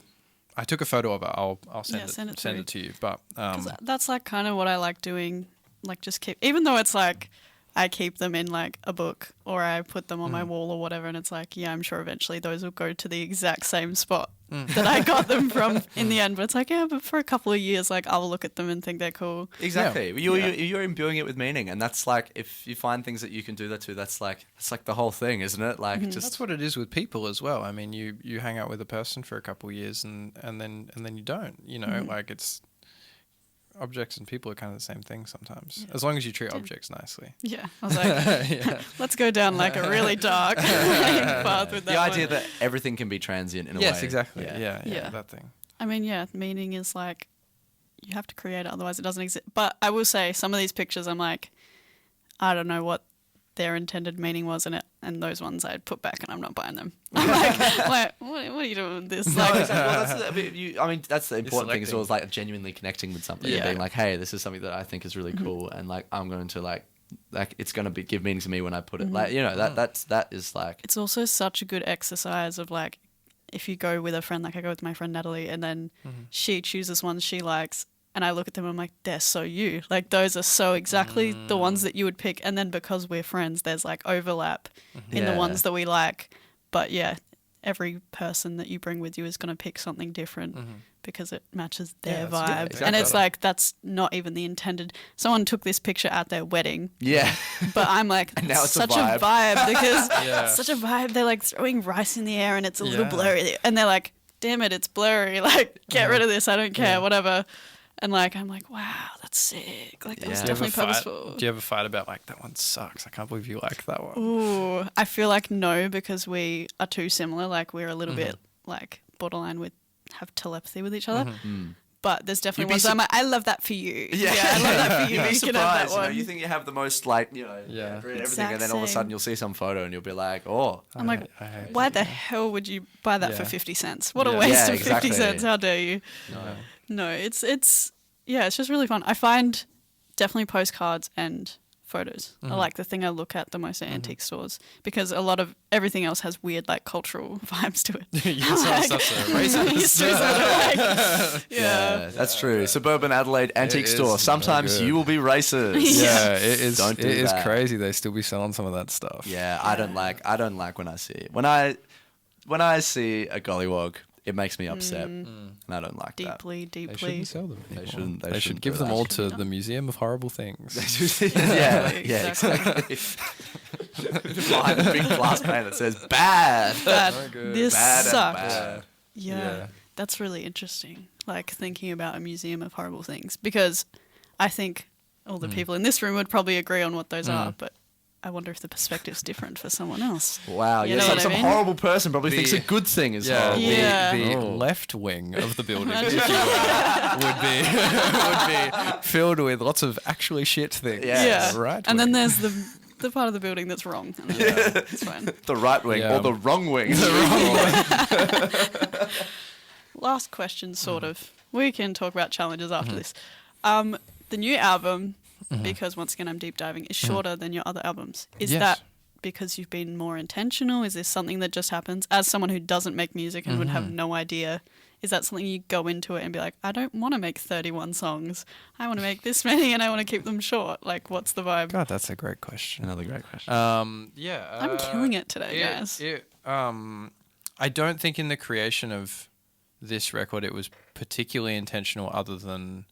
I took a photo of it. I'll send Yeah, it send it send through. it to you. But 'Cause that's like kind of what I like doing. Like just keep, even though it's like I keep them in like a book or I put them on my wall or whatever, and it's like, yeah, I'm sure eventually those will go to the exact same spot that I got them from in the end. But it's like, yeah, but for a couple of years, like I'll look at them and think they're cool. Exactly. Yeah. You're imbuing it with meaning, and that's like if you find things that you can do that to, that's like the whole thing, isn't it? Like just that's what it is with people as well. I mean, you hang out with a person for a couple of years and then you don't. You know, like it's objects and people are kind of the same thing sometimes, as long as you treat objects nicely. Yeah, I was like, let's go down like a really dark path with that. the one. idea that everything can be transient in a way. Yes, exactly. Yeah. Yeah, Yeah. that thing. I mean, yeah, meaning is like you have to create it, otherwise it doesn't exist. But I will say some of these pictures, I'm like, I don't know what their intended meaning was in it, and those ones I'd put back, and I'm not buying them. I'm like, what are you doing with this? No, Like, exactly. Well, that's the important thing. Is selecting. always like genuinely connecting with something and Yeah. being like, hey, this is something that I think is really cool, and like I'm going to like it's going to give meaning to me when I put it. Like that is like it's also such a good exercise of like, if you go with a friend, like I go with my friend Natalie, and then she chooses ones she likes, and I look at them and I'm like, they're so you. Like those are so exactly the ones that you would pick. And then because we're friends, there's like overlap in the Yeah. ones that we like. But yeah, every person that you bring with you is going to pick something different because it matches their Yeah, that's- yeah, vibe. exactly. And it's like, that's not even the intended. Someone took this picture at their wedding, yeah. but I'm like, And now it's a such vibe. a vibe because Yeah. it's such a vibe. They're like throwing rice in the air and it's a little Yeah. blurry. And they're like, damn it, it's blurry. Like, get rid of this. I don't care, whatever. And like, I'm like, wow, that's sick. Like, that was Yeah. Do you ever definitely purposeful. Do you ever fight about like that one sucks? I can't believe you like that one. Ooh, I feel like no, because we are too similar. Like, we're a little bit like borderline with have telepathy with each other. But there's definitely You'd be ones where I'm like, I love that for you. Yeah. I love that for you. You'd be You can have that surprised. You know, one. you think you have the most like Yeah. everything, Exact and then all of a sudden same. you'll see some photo and you'll be like, oh, I'm like, I hate why it. the hell would you buy that for Yeah. 50 cents? What a Yeah. waste Yeah, of exactly. 50 cents. How dare you? No, it's just really fun. I find definitely postcards and photos are like the thing I look at the most at antique stores, because a lot of everything else has weird like cultural vibes to it. You're so such a racist. History sort of like, yeah. that's true. Suburban Adelaide antique is store. no Sometimes good. you will be racist. Yeah, it is. Don't do It is that. crazy. They still be selling some of that stuff. Yeah, I don't like when I see it. When I see a gollywog, it makes me upset, and I don't like that. Deeply, They deeply. shouldn't sell them anymore. shouldn't- they They should shouldn't give do them that. all to Shouldn't the be Museum of Horrible Things. yeah, Exactly. exactly. Behind the big glass pane that says "bad." Bad. So good. This Bad and sucks. bad. Yeah, Yeah. that's really interesting. Like thinking about a museum of horrible things, because I think all the people in this room would probably agree on what those are, but I wonder if the perspective's different for someone else. Wow, You yeah, know some, what I some mean? horrible person probably thinks The- a good thing is Yeah, horrible. Yeah. the Oh. left wing of the building, if Imagine. you will, would be filled with lots of actually shit things. Yeah. Yeah, Right. and then wing. there's the part of the building that's wrong. And then it's fine. The right wing Yeah. or the wrong wing. Last question, sort of. We can talk about challenges after Mm-hmm. this. The new album, because once again I'm deep diving, is shorter than your other albums. Is Yes. that because you've been more intentional? Is this something that just happens? As someone who doesn't make music and would have no idea, is that something you go into it and be like, I don't want to make 31 songs. I want to make this many and I want to keep them short. Like, what's the vibe? God, that's a great question. Another great question. Yeah. I'm killing it today, guys. I don't think in the creation of this record it was particularly intentional, other than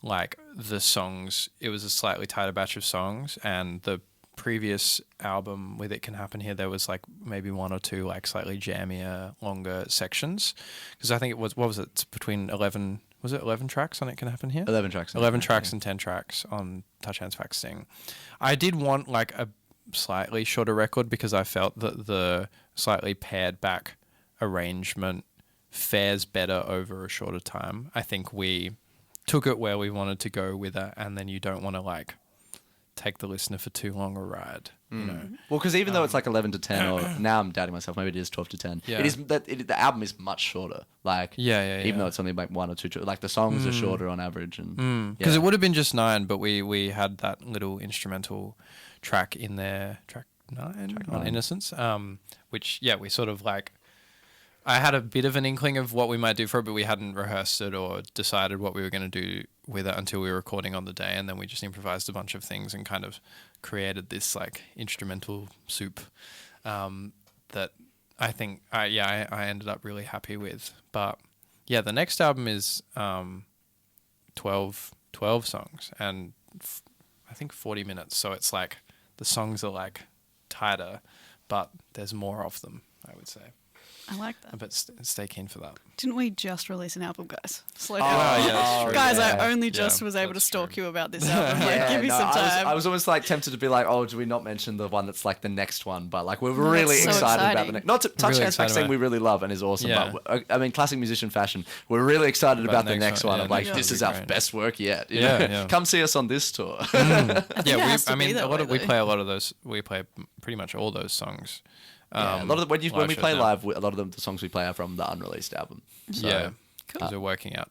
like the songs. It was a slightly tighter batch of songs, and the previous album with It Can Happen Here, there was like maybe one or two like slightly jammier, longer sections, because I think it was, what was it, it's between 11, was it 11 tracks on It Can Happen Here? 11 tracks. 11 tracks and 10 tracks on Touch Hands Fax Sing. I did want like a slightly shorter record because I felt that the slightly pared back arrangement fares better over a shorter time. I think we took it where we wanted to go with it, and then you don't want to like take the listener for too long a ride, you know. Well, because even though it's like 11 to 10, or now I'm doubting myself, maybe it is 12 to 10. Yeah. It is that the album is much shorter. Like, Yeah. even though it's only like one or two, like the songs are shorter on average, and Because it would have been just 9, but we had that little instrumental track in there, track 9 on 9. Innocence, which, yeah, we sort of like, I had a bit of an inkling of what we might do for it, but we hadn't rehearsed it or decided what we were going to do with it until we were recording on the day, and then we just improvised a bunch of things and kind of created this like instrumental soup that I think I ended up really happy with. But yeah, the next album is 12 songs and I think 40 minutes, so it's like the songs are like tighter, but there's more of them, I would say. I like that. But stay keen for that. Didn't we just release an album, guys? Slow Oh, down. yeah, that's true. Guys, Yeah. I only just Yeah, was able to that's stalk true. you about this album. Like, give me no, some time. I was almost like tempted to be like, oh, do we not mention the one that's like the next one? But like we're No, really that's so excited about the exciting. next. Not to Touch Really Hands Back excited Sing, about we really love and is awesome. Yeah. But I mean, classic musician fashion. We're really excited about the next one. yeah, Of like, next this one is would our be great. best work yet. You Yeah, know? yeah. Come see us on this tour. it Yeah, has to I be mean, that we way, though. play a lot of those. We play pretty much all those songs. Yeah, a lot of when we shows play now. live, a lot of the songs we play are from the unreleased album. So, Yeah, Cool. because we're working out.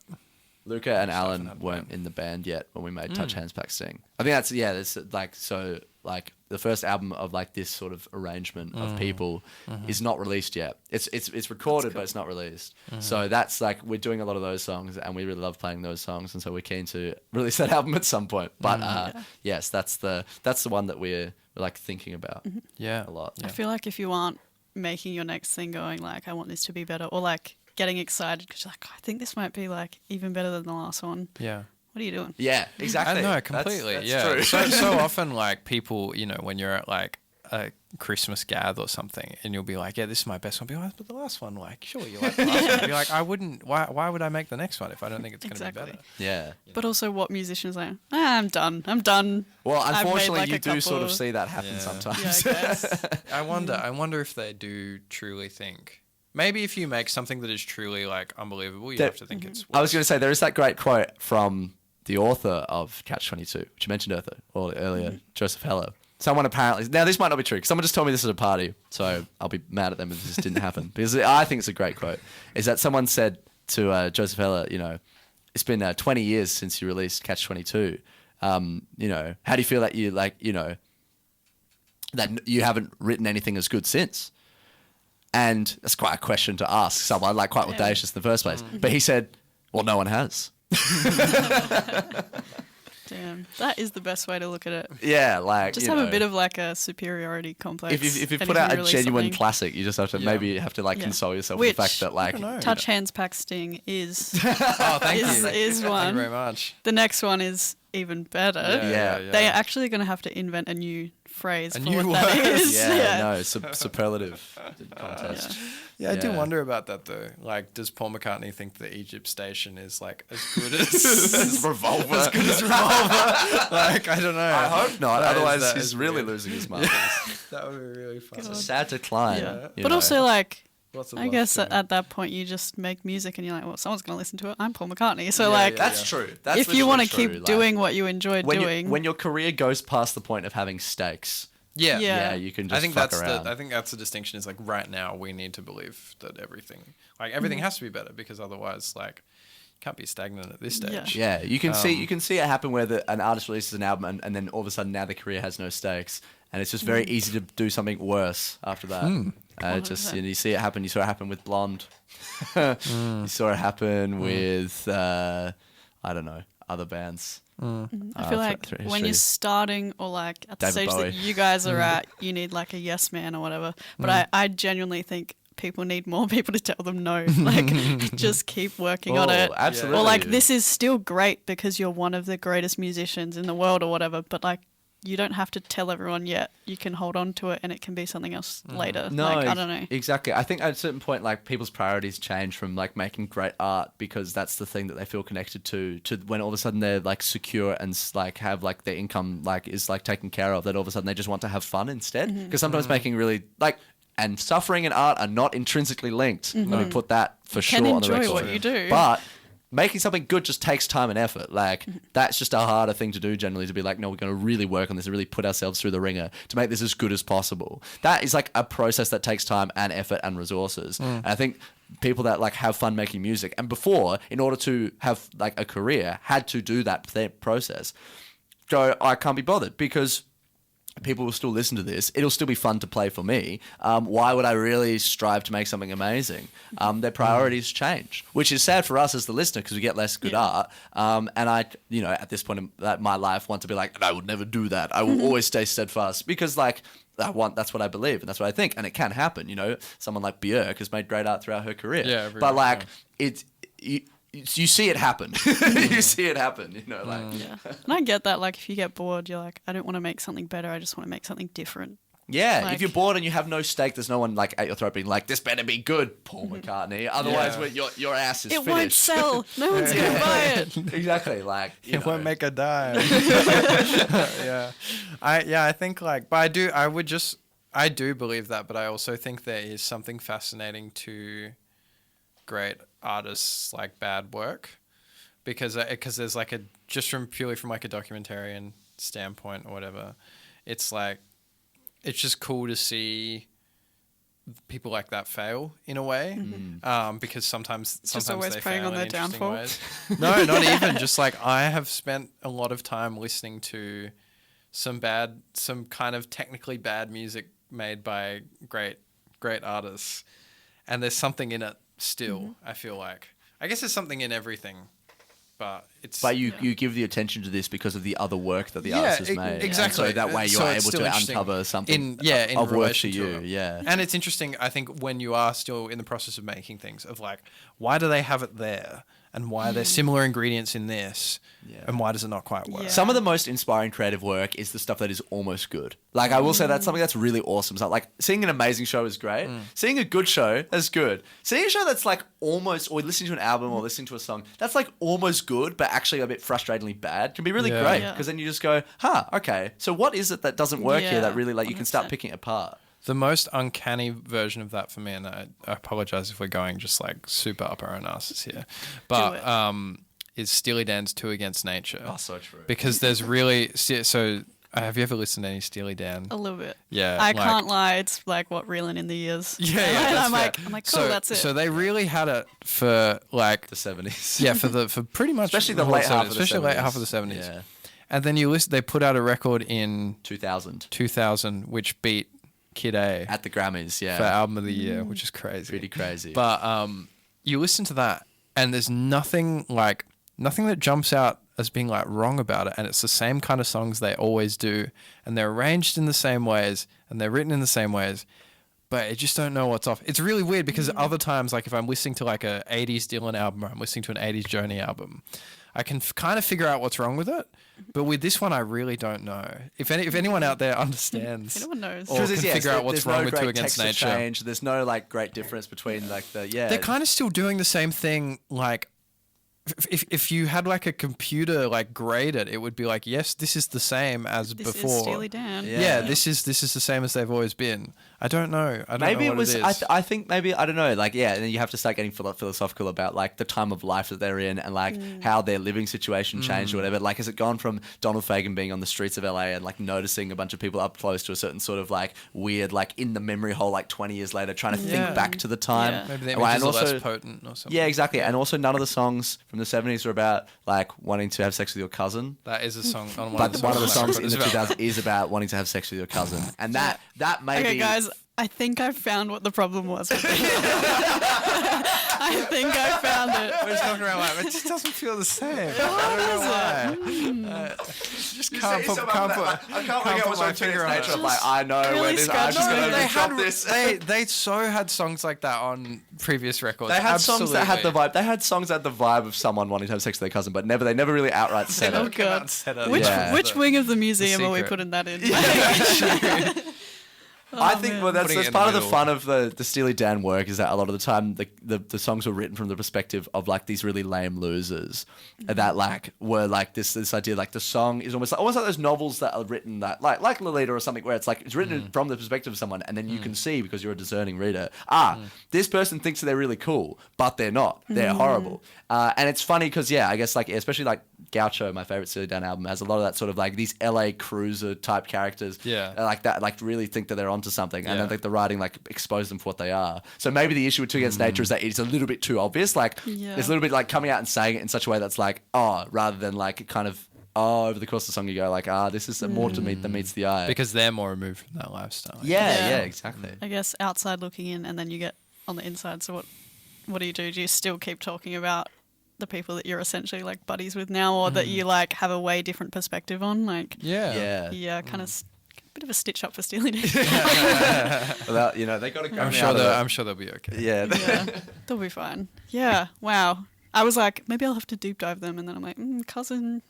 Luca and Stuff in Alan that weren't band. in the band yet when we made Touch Hands Back Sing. I think that's like so like the first album of like this sort of arrangement of people is not released yet. It's recorded but it's not released. So that's like we're doing a lot of those songs and we really love playing those songs, and so we're keen to release that album at some point. But yes, that's the one that we're like thinking about Yeah, a lot. I feel like if you aren't making your next thing going like, I want this to be better, or like getting excited because you're like, I think this might be like even better than the last one. Yeah. What are you doing? Yeah, exactly. I know That's- completely. that's yeah. true. So often, like people, you know, when you're at like a Christmas gather or something, and you'll be like, "Yeah, this is my best one." Be like, "But the last one, like, surely you like the last one." Be like, "I wouldn't. Why would I make the next one if I don't think it's going to Exactly. be better?" Yeah. But also, what musicians like? I'm done. I'm done. Well, I've made, unfortunately, like, you a do sort of couple- see that happen Yeah. sometimes. Yeah, I guess. I wonder if they do truly think maybe if you make something that is truly like unbelievable, you There- have to think it's. I was going to say there is that great quote from the author of Catch-22, which you mentioned earlier, Joseph Heller. Someone apparently, now this might not be true, 'cause someone just told me this at a party, so I'll be mad at them if this didn't happen, because I think it's a great quote, is that someone said to Joseph Heller, it's been 20 years since you released Catch-22. How do you feel that that you haven't written anything as good since? And that's quite a question to ask someone, like quite audacious in the first place. But he said, well, no one has. Damn, that is the best way to look at it. Yeah, like Just have a bit of like a superiority complex. if you and put out you a release genuine something. classic, you just have to console yourself with the fact that like Touch Hands Pack Sting is Oh, thank is, you. is Thank one. you very much. The next one is even better. Yeah. They are actually going to have to invent a new phrase A for new what that word. is. superlative contest. Yeah, I do Yeah. wonder about that though. Like, does Paul McCartney think the Egypt station is like as good as Revolver. as good as Revolver? Like, I don't know. I hope not. That is- Otherwise, that he's is really weird. losing his marbles. That would be really fun. It's a sad decline. Yeah. you But know. also, like, Lots of I love guess to him. at that point you just make music and you're like, well, someone's going to listen to it. I'm Paul McCartney. So, Yeah, like, yeah, That's true. That's if you want to literally keep true, doing like, what you enjoy doing, when your career goes past the point of having stakes, Yeah. Yeah. you can just I think fuck that's around. I think that's the distinction. Is like right now we need to believe that everything has to be better, because otherwise, like, you can't be stagnant at this stage. Yeah. Yeah, you can see it happen where an artist releases an album and then all of a sudden now the career has no stakes, and it's just very easy to do something worse after that. Just 100%. you see it happen. You saw it happen with Blonde. You saw it happen with I don't know, other bands. I feel like through when you're history. starting or like at the David stage Bowie. that you guys are at, you need like a yes man or whatever. But I genuinely think people need more people to tell them no. Like, just keep working on Oh, it. absolutely. Or like, this is still great because you're one of the greatest musicians in the world or whatever. But like, you don't have to tell everyone yet. You can hold on to it and it can be something else later. No, Like, I don't know. Exactly. I think at a certain point, like, people's priorities change from like making great art because that's the thing that they feel connected to when all of a sudden they're like secure and like have like their income like is like taken care of. That all of a sudden they just want to have fun instead. Because sometimes making really like and suffering and art are not intrinsically linked. Let me put that for sure can on the enjoy record. what you do. But making something good just takes time and effort. Like, that's just a harder thing to do generally, to be like, no, we're going to really work on this and really put ourselves through the ringer to make this as good as possible. That is like a process that takes time and effort and resources. And I think people that like have fun making music and before, in order to have like a career, had to do that process, go, I can't be bothered because people will still listen to this. It'll still be fun to play for me. Why would I really strive to make something amazing? Their priorities change, which is sad for us as the listener because we get less good art. And I, at this point in my life, want to be like, I would never do that. I will always stay steadfast because, like, that's what I believe and that's what I think, and it can happen. Someone like Björk has made great art throughout her career. Yeah, but like you see it happen. You see it happen. Yeah. And I get that. Like, if you get bored, you're like, I don't want to make something better. I just want to make something different. Yeah, if Like- you're bored and you have no stake, there's no one like at your throat being like, "This better be good, Paul McCartney." Otherwise, your ass is It finished. won't sell. No one's going to buy it. Exactly, like It won't make a dime. Yeah. I think like, but I do believe that, but I also think there is something fascinating to great artists like bad work, because there's like purely from like a documentarian standpoint or whatever, it's like, it's just cool to see people like that fail in a way, because sometimes just always they preying fail on in their interesting downfall. ways. No, not even. Just like, I have spent a lot of time listening to some kind of technically bad music made by great artists, and there's something in it still. I feel like, I guess there's something in everything, but it's. But you give the attention to this because of the other work that the artist has made. exactly. And so that way you're So it's able still to interesting uncover something in of worth to relation you. it. Yeah. And it's interesting, I think, when you are still in the process of making things, of like, why do they have it there? And why are there similar ingredients in this? Yeah. And why does it not quite work? Yeah. Some of the most inspiring creative work is the stuff that is almost good. Like, I will say that's something that's really awesome. So, like, seeing an amazing show is great. Seeing a good show is good. Seeing a show that's like almost, or listening to an album or listening to a song that's like almost good, but actually a bit frustratingly bad, can be really Yeah. great. Yeah. Because then you just go, okay, so what is it that doesn't work here Yeah, that really, like, you can start 100%. picking it apart? The most uncanny version of that for me, and I apologize if we're going just like super up our own asses here, but is Steely Dan's Two Against Nature. Oh, so true. Because there's really so. Have you ever listened to any Steely Dan? A little bit. Yeah, I can't lie. It's like what reeling in the years. Yeah, And that's I'm like, cool. so, That's it. So they really had it for like The 70s. yeah for pretty much Especially the whole late half 70s, of the especially late 70s. half of the 70s. Yeah. And then you listen. They put out a record in 2000. 2000 which beat Kid A At the Grammys, yeah. for album of the year, which is crazy. Pretty crazy. But you listen to that, and there's nothing that jumps out as being like wrong about it, and it's the same kind of songs they always do, and they're arranged in the same ways, and they're written in the same ways, but I just don't know what's off. It's really weird because other times, like if I'm listening to like a 80s Dylan album or I'm listening to an 80s Joni album, I can kind of figure out what's wrong with it. But with this one, I really don't know. If anyone out there understands, If anyone knows. or can figure out what's wrong with Two Against Nature, change. There's no like great difference between like the they're kind of still doing the same thing. Like, if you had like a computer like grade it, it would be like, yes, this is the same as This before. is Steely Dan. Yeah, this is the same as they've always been. I don't know. I don't maybe know it what was. it is. I think maybe I don't know. Like and then you have to start getting philosophical about like the time of life that they're in and like how their living situation changed or whatever. Like, has it gone from Donald Fagen being on the streets of LA and like noticing a bunch of people up close to a certain sort of like weird like in the memory hole like 20 years later trying to Yeah. think back to the time. Yeah. Maybe the Well, images and are also- less potent or something. Yeah, exactly. And also, none of the songs from the 70s were about like wanting to have sex with your cousin. That is a song on one But of the one of the songs songs in the 2000s is about wanting to have sex with your cousin, and that maybe. Okay, guys, I think I found what the problem was. With it. I think I found it. We're just talking around like it just doesn't feel the same. I don't know why. Just can't put my finger on it. Like, I know really where this. I'm scratched just it. gonna They drop had this. they so had songs like that on previous records. They had songs that had the Absolutely. vibe. They had songs that had the vibe of someone wanting to have sex with their cousin, but they never really outright said Oh, it. Came out God. and said it. Which Yeah. which wing of the museum are we secret. putting that in? I think well, that's Putting it in part the of the middle. fun of the Steely Dan work is that a lot of the time the songs were written from the perspective of like these really lame losers that like were like this idea like the song is almost like those novels that are written that like Lolita or something where it's like it's written from the perspective of someone and then you can see because you're a discerning reader this person thinks that they're really cool but they're not, they're horrible. And it's funny because I guess like especially like Gaucho, my favorite Steely Dan album, has a lot of that sort of like these LA cruiser type characters like that like really think that they're onto something and then like the writing like expose them for what they are. So maybe the issue with Two Against Nature is that it's a little bit too obvious, like Yeah. it's a little bit like coming out and saying it in such a way that's like rather than like kind of over the course of the song you go like this is more to meet than meets the eye. Because they're more removed from that lifestyle. Yeah. Exactly. I guess outside looking in, and then you get on the inside. So what do you do? Do you still keep talking about the people that you're essentially like buddies with now, or that you like have a way different perspective on? Like, Yeah. kind of bit of a stitch up for Steely Dan. Well, they got to. I'm sure they'll be okay. Yeah. Yeah, they'll be fine. Yeah, wow. I was like, maybe I'll have to deep dive them, and then I'm like, cousin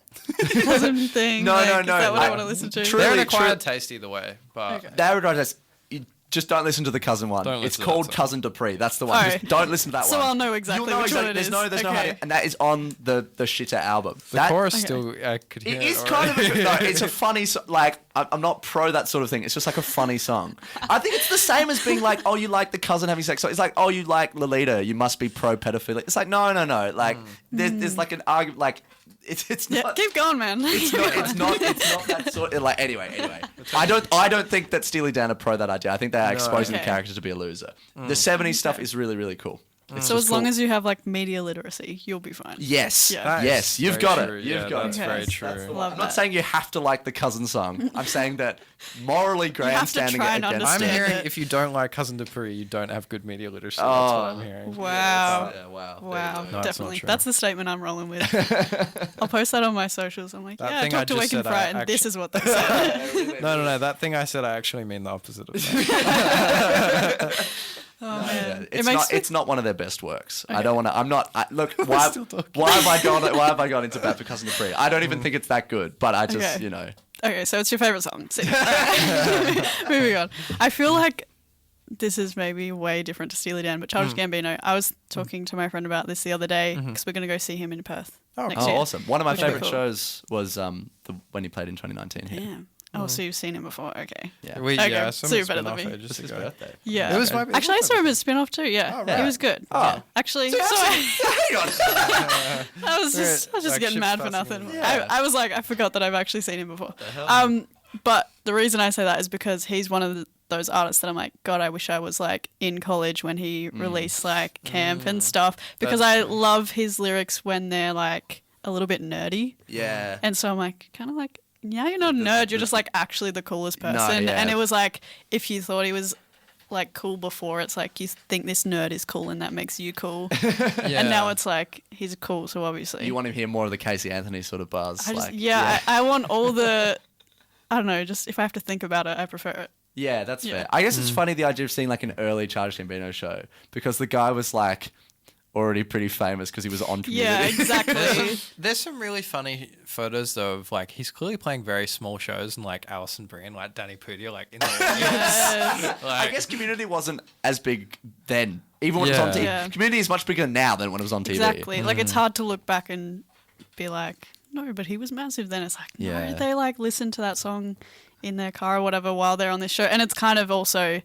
thing. No, like, no, Is no, that what I I- want to listen to? true- They're an Really, acquired taste either way, but Okay. They would write this. You just don't listen to the cousin one. Don't It's listen to that called song. Cousin Dupree. That's the one. Alright. Just don't listen to that So one. I'll know exactly You'll know which one it there's is. there's no Okay. and that is on the shitter album. the That- chorus Okay. still I could hear It is already. kind of no, it's a funny like I'm not pro that sort of thing. It's just like a funny song. I think it's the same as being like, oh, you like the cousin having sex. So it's like, oh, you like Lolita, you must be pro pedophilia. It's like no. Like there's like an argument. Like it's Yeah, not. keep going, man. It's not that sort of like anyway. I don't think that Steely Dan are pro that idea. I think they are exposing the Okay. character to be a loser. The 70s stuff is really, really cool. It's So just as long cool. as you have like media literacy, you'll be fine. Yes. Yeah. That Yes, is you've very got true. it. Yeah, You've got that's it. very Okay. true. Love I'm not that. saying you have to like the cousin song. I'm saying that morally have to grandstanding try and against I'm understand hearing it. if you don't like Cousin Dupree, you don't have good media literacy. That's Oh. what I'm hearing. Wow. Yeah, wow. Wow, No, it's not definitely. true. That's the statement I'm rolling with. I'll post that on my socials. I'm like, That yeah, thing talk I to just Wake and said, I Fright, and this actu- is what they said. No. That thing I said, I actually mean the opposite of that. Oh man, It's not. It's not one of their best works. I Okay. don't want to. I'm not. Look, why? still talking. Why have I gone? Why have I gone into Bad for Cousin Dupree? I don't even think it's that good. But I just, Okay. Okay, so it's your favorite song. See. All right. Moving on. I feel like this is maybe way different to Steely Dan, but Childish Gambino. I was talking to my friend about this the other day because we're going to go see him in Perth next Oh, year. awesome! One of my Which would be favorite cool. shows was when he played in 2019 here. Yeah. Oh, so you've seen him before? Okay. Yeah. Okay, I saw so him you're better spin than off me. ages It's his ago. birthday. Yeah. It was my Actually, I saw him as spin-off too. Yeah, Oh, right. he was good. Oh. Yeah. Actually, So so hang on. I was just Like getting ship mad for starting nothing. in- Yeah. I was like, I forgot that I've actually seen him before. hell? But the reason I say that is because he's one of those artists that I'm like, God, I wish I was like in college when he released like Camp and stuff, because That's I true. love his lyrics when they're like a little bit nerdy. Yeah. And so I'm like, kind of like, yeah, you're not a nerd. You're just like actually the coolest No, person. yeah. And it was like, if you thought he was like cool before, it's like you think this nerd is cool and that makes you cool. Yeah. And now it's like he's cool, so obviously. You want to hear more of the Casey Anthony sort of buzz. I just, like, yeah, I want all the, I don't know, just if I have to think about it, I prefer it. Yeah, that's Yeah. fair. I guess Mm. it's funny the idea of seeing like an early Childish Gambino show because the guy was like already pretty famous because he was on Community. Yeah, exactly. There's some really funny photos though of like he's clearly playing very small shows and like Alison Brie and like Danny Pudi are like in the audience. Yes. Like, I guess Community wasn't as big then, even when it was on Yeah. TV. Yeah. Community is much bigger now than when it was on TV. Exactly. Like it's hard to look back and be like, no, but he was massive then. It's like, Yeah. no, they like listen to that song in their car or whatever while they're on this show. And it's kind of also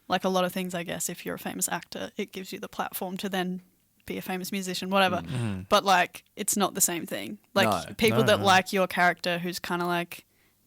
like a lot of things, I guess, if you're a famous actor, it gives you the platform to then be a famous musician, whatever. But like, it's not the same thing. Like No. people No, that no. like your character who's kind of like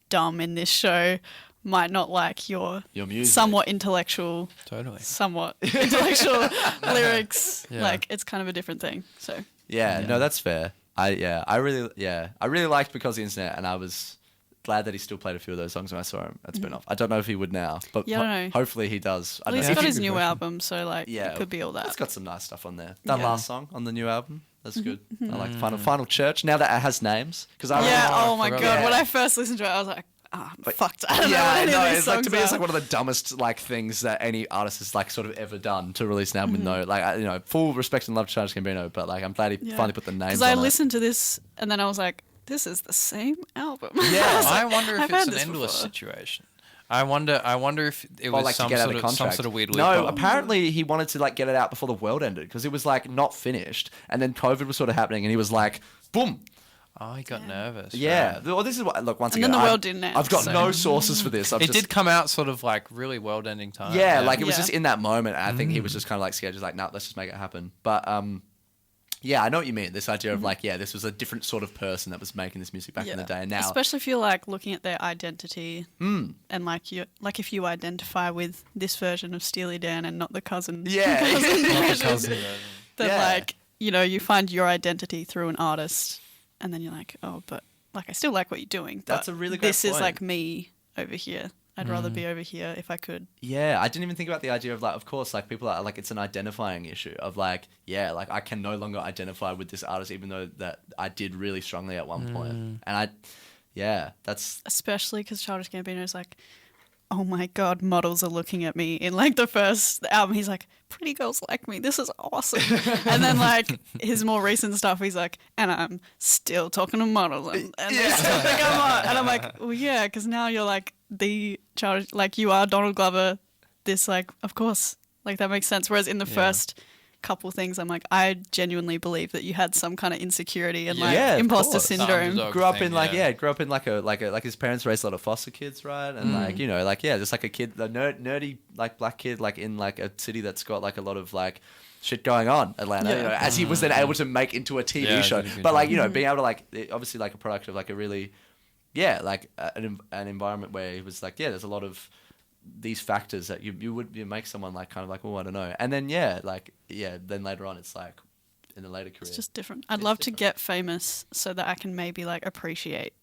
dumb in this show might not like your Your music. somewhat intellectual, totally. somewhat intellectual lyrics. Yeah. Like it's kind of a different thing. So Yeah, no, that's fair. I really liked Because of the Internet, and I was glad that he still played a few of those songs when I saw him at Spin Off. I don't know if he would now, but Yeah, I don't know. hopefully he does. I at don't least know. he got his Good new version. album, so like it could be all that. It's got some nice stuff on there. That Yeah. last song on the new album, that's good. I like Final Church. Now that it has names, because I Yeah. remember- Oh my forgot god. about When that. I first listened to it, I was like, ah, But- fucked. I don't know yeah, what I any know. of these It's like to songs me, it's are. like one of the dumbest like things that any artist has like sort of ever done to release an album with no like full respect and love to Childish Gambino, but like I'm glad he Yeah. finally put the names. Because on I it. listened to this and then I was like, this is the same album. Yeah. I wonder if I've it's heard an this endless before. situation. I wonder if it Or, was like, to some get out sort of of some contract. sort of weird No, loophole. apparently he wanted to like get it out before the world ended because it was like not finished, and then COVID was sort of happening, and he was like, boom. Oh, he got nervous. Yeah. right. Well, this is what. Look, once And again, then the I- world didn't end, I've got so- no sources for this. It did come out sort of like really world-ending time. Yeah, like it was Yeah. just in that moment. I think he was just kind of like scared, just like, nah, let's just make it happen. But yeah, I know what you mean. This idea of like, yeah, this was a different sort of person that was making this music back in the day, and now, Especially if you're like looking at their identity Hmm. and like you like if you identify with this version of Steely Dan and not the cousin. yeah, Not the cousin version. That Yeah. like, you know, you find your identity through an artist and then you're like, oh, but like I still like what you're doing. That's but a really great This is point. like me over here. I'd rather Mm. be over here if I could. yeah. I didn't even think about the idea of like, of course, like people are like, it's an identifying issue of like, yeah, like I can no longer identify with this artist, even though that I did really strongly at one point, and that's Especially because Childish Gambino's like, oh my god, models are looking at me. In like the first album, he's like, pretty girls like me. This is awesome. And then like his more recent stuff, he's like, and I'm still talking to models, and they still think I'm hot. And I'm like, well, yeah, because now you're like the Childish, like you are Donald Glover. This like, of course, like that makes sense. Whereas in the first couple things, I'm like, I genuinely believe that you had some kind of insecurity and like Yeah, of imposter course. syndrome. Underdog grew up thing, in like grew up in like his parents raised a lot of foster kids, right? And like you know like just like a kid, a nerdy like black kid like in like a city that's got like a lot of like shit going on, Atlanta. Yeah. You know, as he was then able to make into a TV Yeah, show, did a good but like job. you know being able to like obviously like a product of like a really like an environment where he was like there's a lot of these factors that you make someone like kind of like oh I don't know, and then then later on it's like in a later career It's just different. I'd It's love different. to get famous so that I can maybe like appreciate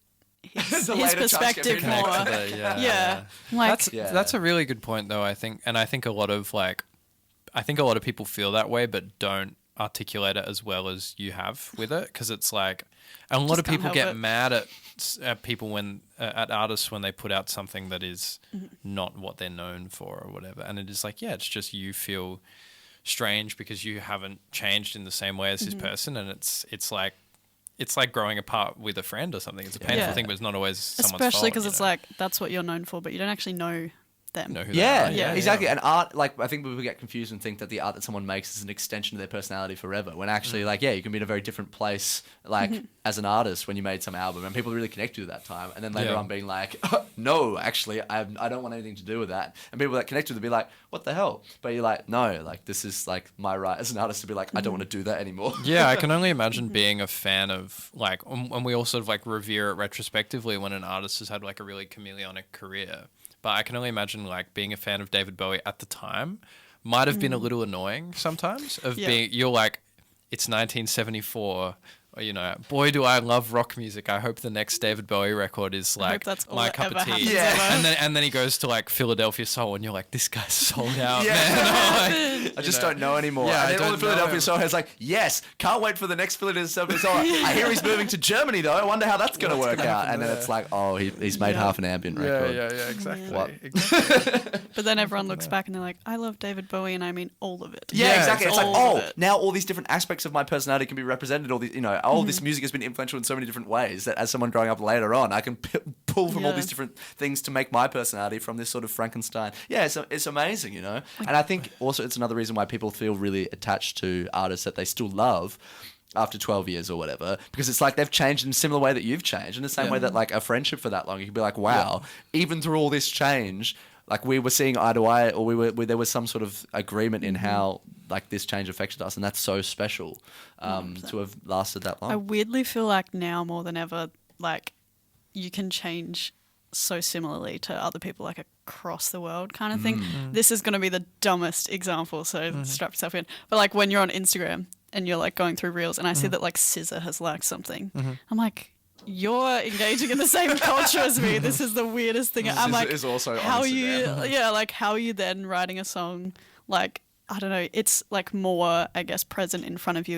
his, The his later Childish perspective Gambino. more. Connect to the- Yeah. Like That's a really good point though, I think. And I think a lot of people feel that way but don't articulate it as well as you have with it, because it's like, and a lot Just of can't people help get it. mad at people when at artists when they put out something that is Mm-hmm. not what they're known for or whatever, and it is like, yeah, it's just you feel strange because you haven't changed in the same way as Mm-hmm. this person, and it's like growing apart with a friend or something. It's a painful Yeah. thing, but it's not always someone's especially fault, because you it's know? like that's what you're known for, but you don't actually know them. know who Yeah, they are. exactly. And art, like, I think people get confused and think that the art that someone makes is an extension of their personality forever. When actually, like, yeah, you can be in a very different place, like, as an artist when you made some album, and people really connect with you at that time. And then later Yeah. on, being like, no, actually, I don't want anything to do with that. And people that connect with it be like, what the hell? But you're like, no, like, this is like my right as an artist to be like, I don't want to do that anymore. Yeah, I can only imagine being a fan of like, and we all sort of like revere it retrospectively when an artist has had like a really chameleonic career. But I can only imagine like being a fan of David Bowie at the time might have been a little annoying sometimes. You're like, it's 1974. Or, you know, boy, do I love rock music. I hope the next David Bowie record is like that's all my that cup ever of tea. happens Yeah. And then he goes to like Philadelphia Soul, and you're like, this guy's sold out, Yeah. man. Like, I just don't know anymore. Yeah, and I then all the don't know Philadelphia him. Soul is like, yes, can't wait for the next Philadelphia Soul. I hear he's moving to Germany though. I wonder how that's going to work out. And then it's like, oh, he's made half an ambient record. yeah, exactly. What? Exactly. But then everyone looks back and they're like, I love David Bowie, and I mean all of it. Yeah, Yeah, exactly. It's like, all of oh, it. now all these different aspects of my personality can be represented. All these, this music has been influential in so many different ways that as someone growing up later on, I can pull from all Yeah. these different things to make my personality from this sort of Frankenstein. Yeah, it's amazing, And I think also it's another reason why people feel really attached to artists that they still love after 12 years or whatever, because it's like they've changed in a similar way that you've changed, in the same way that like a friendship for that long, you can be like, wow, even through all this change, like we were seeing eye to eye, or there was some sort of agreement in how like this change affected us, and that's so special to have lasted that long. I weirdly feel like now more than ever, like you can change so similarly to other people, like across the world kind of thing. This is going to be the dumbest example, so strap yourself in. But like when you're on Instagram and you're like going through reels and I see that like SZA has liked something, I'm like, you're engaging in the same culture as me. This is the weirdest thing. I'm SZA like, is also on how are you? Instagram. Yeah, like how are you then writing a song? Like I don't know. It's like more, I guess, present in front of you.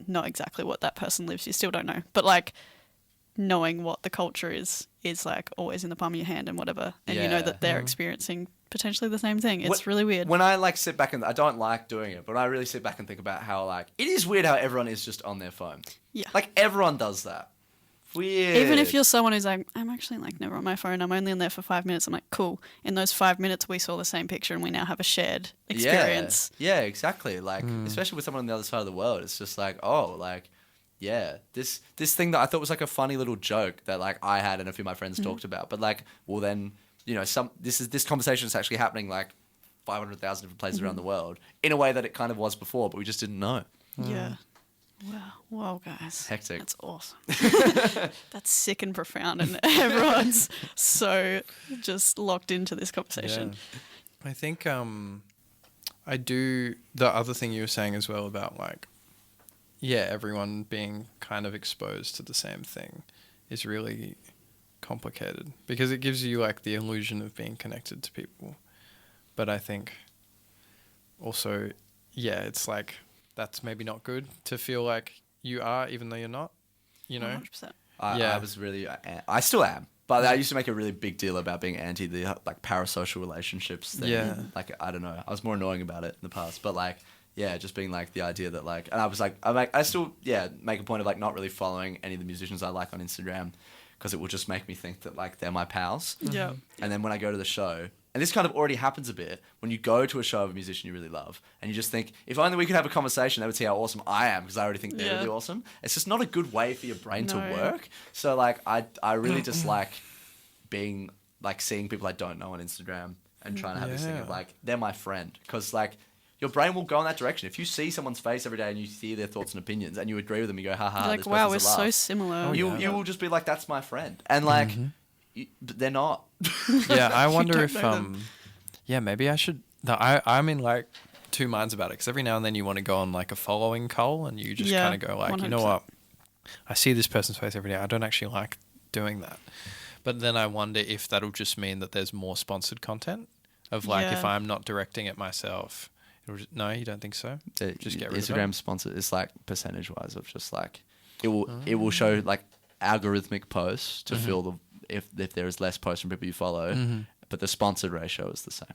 Not exactly what that person lives. You still don't know, but like knowing what the culture is like always in the palm of your hand and whatever, and you know Yeah. that they're experiencing potentially the same thing. It's really weird. When I like sit back and I don't like doing it, but I really sit back and think about how like it is weird how everyone is just on their phone. Yeah. Like everyone does that. Weird. Even if you're someone who's like, I'm actually like never on my phone. I'm only on there for 5 minutes. I'm like, cool. In those 5 minutes, we saw the same picture and we now have a shared experience. Yeah, exactly. Like especially with someone on the other side of the world, it's just like, oh, like yeah, this thing that I thought was like a funny little joke that like I had and a few of my friends talked about, but like, well then, this conversation is actually happening like 500,000 different places around the world in a way that it kind of was before, but we just didn't know. Yeah. Wow. Wow, guys. Hectic. That's awesome. That's sick and profound, and everyone's so just locked into this conversation. Yeah. I think I do the other thing you were saying as well about like, yeah, everyone being kind of exposed to the same thing is really complicated because it gives you like the illusion of being connected to people. But I think also, yeah, it's like that's maybe not good to feel like you are even though you're not, 100%. I was really, I still am, but I used to make a really big deal about being anti the like parasocial relationships thing. Yeah. Like, I don't know, I was more annoying about it in the past, but like, yeah, just being like the idea that like, and I was like, I still, make a point of like not really following any of the musicians I like on Instagram because it will just make me think that like they're my pals. Yeah. And then when I go to the show, and this kind of already happens a bit, when you go to a show of a musician you really love, and you just think, if only we could have a conversation, they would see how awesome I am, because I already think they're Yeah. really awesome. It's just not a good way for your brain to No. work. So, like, I really just like being, like, seeing people I don't know on Instagram and trying to have this thing of, Yeah. like, they're my friend. Because, like, your brain will go in that direction. If you see someone's face every day and you hear their thoughts and opinions, and you agree with them, you go, haha, You're like, this wow, we're person's a so laugh. similar. You will just be like, that's my friend. And, like, but they're not. Yeah, I wonder don't if know them. maybe I should. I'm in like two minds about it because every now and then you want to go on like a following cull and you just Yeah, kind of go like, you know 100%. what, I see this person's face every day. I don't actually like doing that, but then I wonder if that'll just mean that there's more sponsored content of like if Yeah. I'm not directing it myself. No, you don't think so? Just get rid of Instagram sponsor is like percentage wise of just like it will show like algorithmic posts to fill the if there is less posts from people you follow, but the sponsored ratio is the same.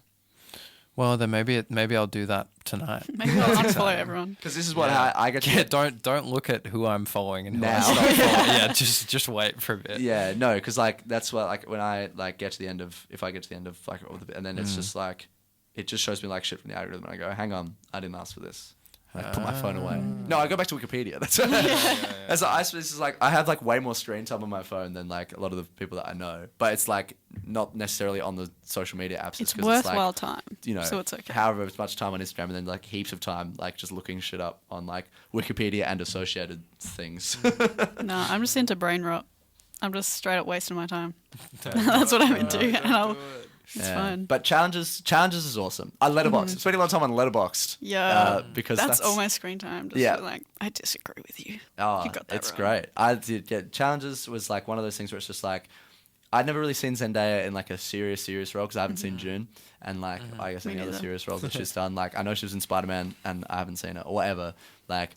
Well, then maybe I'll do that tonight. Maybe I'll unfollow everyone. Because this is what Yeah. I get to Yeah, don't look at who I'm following and who Now. I stop following. Yeah, just wait for a bit. Yeah, no, because like that's what like when I like get to the end of if I get to the end of like all the and then it's just like it just shows me like shit from the algorithm and I go, hang on, I didn't ask for this. I put my phone away. No, I go back to Wikipedia. That's that's this is like I have like way more screen time on my phone than like a lot of the people that I know. But it's like not necessarily on the social media apps. It's 'cause worthwhile like, time. you know, so it's okay. however much time on Instagram and then like heaps of time like just looking shit up on like Wikipedia and associated things. No, I'm just into brain rot. I'm just straight up wasting my time. That's what I'm into, and it's fun. But challenges is awesome. I Letterboxd. I'm spending a lot of time on Letterboxd. Yeah, because that's all my screen time. Just Yeah. like, I disagree with you. Oh, You got that it's wrong. great. I did get challenges was like one of those things where it's just like I'd never really seen Zendaya in like a serious role because I haven't seen June and like I guess Me any other neither. serious roles that she's done. Like I know she was in Spider-Man and I haven't seen it or whatever. Like.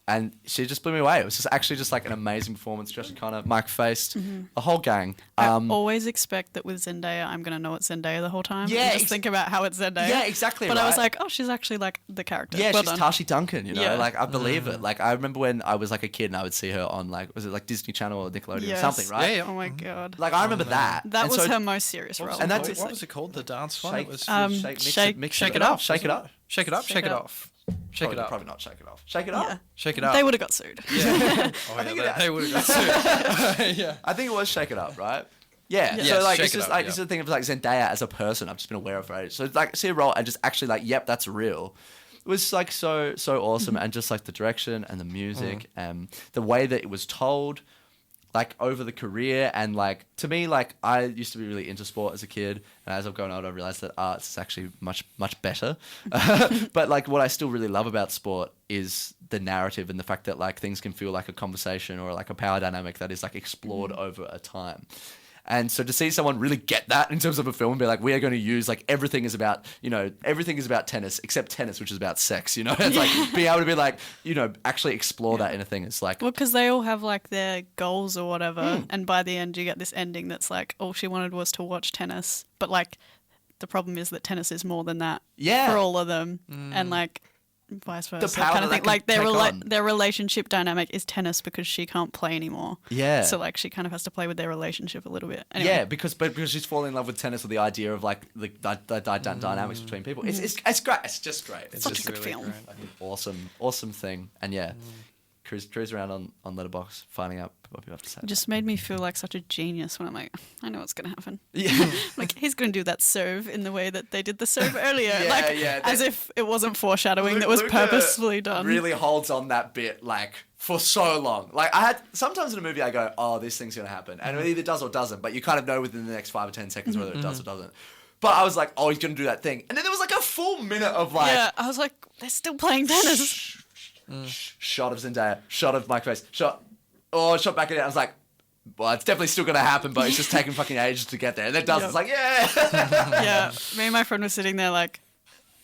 And she just blew me away. It was just actually just like an amazing performance. Josh Connor, Mike Faced, the whole gang. I always expect that with Zendaya, I'm going to know it's Zendaya the whole time. Yeah, and just think about how it's Zendaya. Yeah, exactly. But I was right. like, oh, she's actually like the character. Yeah, Well she's done. Tashi Duncan, you know, Yeah. like I believe it. Like I remember when I was like a kid and I would see her on like, was it like Disney Channel or Nickelodeon or Yes. something, right? Yeah, yeah. Oh my god. Like I remember that. That And was so her most serious role. And that what, just, what like, was it called? The dance one? Shake, It was Shake it off. Shake it up. Shake it up. Shake Shake it it up. off. Shake it up. Probably not shake it off. Shake it up. Yeah. Shake it up. They would have got sued. Yeah. Oh, I think yeah, they would have got sued. Yeah. I think it was Shake It Up, right? Yeah. Yes, So like Shake it's It just Up, like yeah. this is the thing of like Zendaya as a person. I've just been aware of her. So it's like see a role and just actually like, yep, that's real. It was like so awesome and just like the direction and the music and the way that it was told. Like over the career and like to me like I used to be really into sport as a kid and as I've grown older I realized that arts is actually much better but like what I still really love about sport is the narrative and the fact that like things can feel like a conversation or like a power dynamic that is like explored over a time. And so to see someone really get that in terms of a film and be like, we are going to use like everything is about, you know, everything is about tennis except tennis, which is about sex, you know, it's like being able to be like, you know, actually explore that in a thing. It's like, Well, because they all have like their goals or whatever, and by the end you get this ending that's like all she wanted was to watch tennis, but like the problem is that tennis is more than that Yeah. for all of them, and like vice versa power kind of that thing. that Like can take on. their relationship dynamic is tennis because she can't play anymore. Yeah. So like she kind of has to play with their relationship a little bit. Anyway. yeah, because she's falling in love with tennis with the idea of like the dynamics between people. It's great. It's just great. It's Such just a good film. like an awesome thing. And yeah, cruise around on Letterboxd, finding out what people have to say. It just made me feel like such a genius when I'm like, I know what's going to happen. Yeah. Like he's going to do that serve in the way that they did the serve earlier. Yeah, like yeah, as that- if it wasn't foreshadowing that was Luca purposefully done. Really holds on that bit like for so long. Like I had sometimes in a movie I go, oh, this thing's gonna happen, and it either does or doesn't. But you kind of know within the next 5 or 10 seconds whether it does or doesn't. But I was like, oh, he's gonna do that thing, and then there was like a full minute of like. Yeah, I was like, they're still playing tennis. Shot of Zendaya, shot of Mike Face, shot back at it. I was like, well, it's definitely still gonna happen, but it's just taking fucking ages to get there. And it does. Yep. It's like, yeah. Yeah, me and my friend were sitting there like,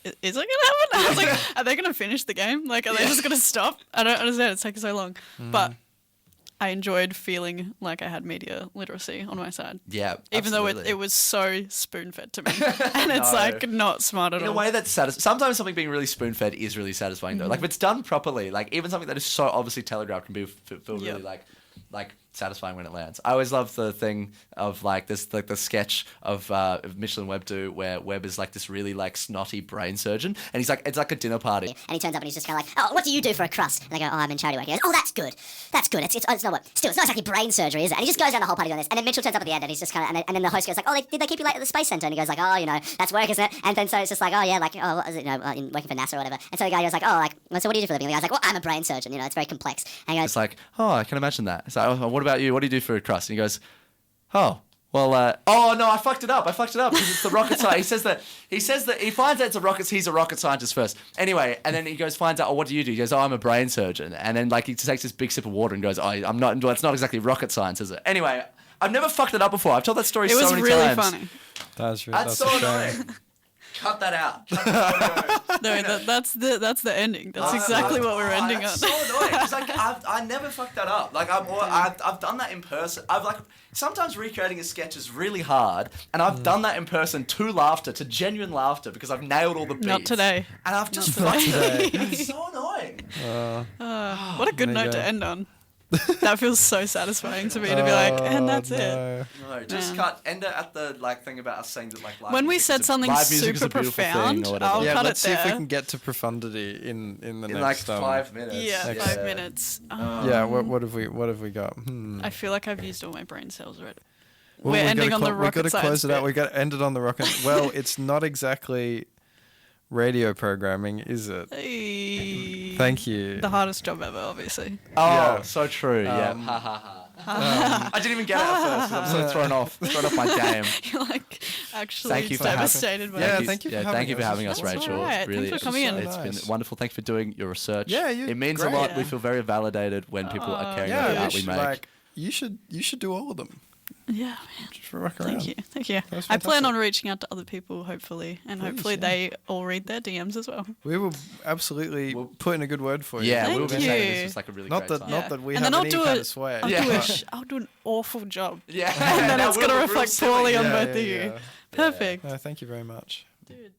is it gonna happen? I was like, are they gonna finish the game? Like, are they just gonna stop? I don't understand. It's taking so long. But I enjoyed feeling like I had media literacy on my side. Yeah. Even though absolutely. it was so spoon fed to me, and it's No. like not smart at In all. a way that's satisfying. Sometimes something being really spoon-fed is really satisfying, though. Like, if it's done properly, like, even something that is so obviously telegraphed can feel really, Yep. like satisfying when it lands. I always love the thing of, like, this, like, the sketch of Michelin Webb do, where Webb is, like, this really, like, snotty brain surgeon, and he's like, it's like a dinner party. And he turns up and he's just kind of like, oh, what do you do for a crust? And they go, oh, I'm in charity work. He goes, oh, that's good. That's good. It's not what. Still, it's not exactly brain surgery, is it? And he just goes down the whole party doing this. And then Mitchell turns up at the end and he's just kind of, and then the host goes like, oh, did they keep you late at the Space Center? And he goes like, oh, you know, that's work, isn't it? And then so it's just like, oh, yeah, like, oh, what is it, you know, working for NASA or whatever. And so the guy goes like, oh, like, well, so what do you do for a living? And the guy's like, well, I'm a brain surgeon. You know, it's very complex. And he goes, It's like, oh, I can imagine that. It's like, oh, what about you? What do you do for a crust? And he goes, oh, well, oh no, I fucked it up because it's the rocket scientist. He says that he finds out he's a rocket scientist first. Anyway, and then he finds out, oh, what do you do? He goes, oh, I'm a brain surgeon. And then like he takes this big sip of water and goes, oh, I'm not, well, it's not exactly rocket science, is it? Anyway, I've never fucked it up before. I've told that story It was so many really times. funny. That's That's so a annoying. shame. Cut that out. Cut that No, that's the ending. That's exactly what we're ending on. That's so annoying because like I never fuck that up. Like I've done that in person. I've like sometimes recreating a sketch is really hard, and I've done that in person to genuine laughter because I've nailed all the beats. Not today. And I've just Not fucked today. it. It's so annoying. What a good There you note to go. end on. That feels so satisfying to me to be like, and that's it. no. No, just Man. end it at the like thing about us saying that like live When we music said is a- something live music is a super beautiful thing profound, or whatever. I'll Yeah, cut let's it see if we there. can get to profundity in the in like next 5 minutes. Yeah, Yeah. 5 minutes. Yeah, what have we got? I feel like I've used all my brain cells already. Well, We're we ending gotta on the we rocket got to science close it out. bit. We got to end it on the rocket. Well, it's not exactly radio programming, is it? Hey. Thank you. The hardest job ever, obviously. Oh, Yeah. so true. Yeah. Ha ha ha. I didn't even get it at first. 'Cause I'm so thrown off my game. You're like actually Thank you for having- devastated by Yeah, it. thank you for having thank you for us. having us, That's Rachel. all right. Really, Thanks for coming in. It's Nice. been wonderful. Thanks for doing your research. Yeah, it means great. a lot. We Yeah. feel very validated when people are caring about Yeah, the art we should, make. like you should do all of them. Yeah, man. Just rock around. Thank you. was I plan fantastic. on reaching out to other people, hopefully, and hopefully yeah. they all read their DMs as well. We will absolutely put in a good word for you. Yeah, Thank we were saying you. this was like a really Not great that time. not that we And have then I'll any do kind it- of sway. I'll do an awful job. Yeah, And then that it's will going to look real reflect silly. poorly on Yeah, both yeah, of you. yeah. Perfect. No, thank you very much. Dude.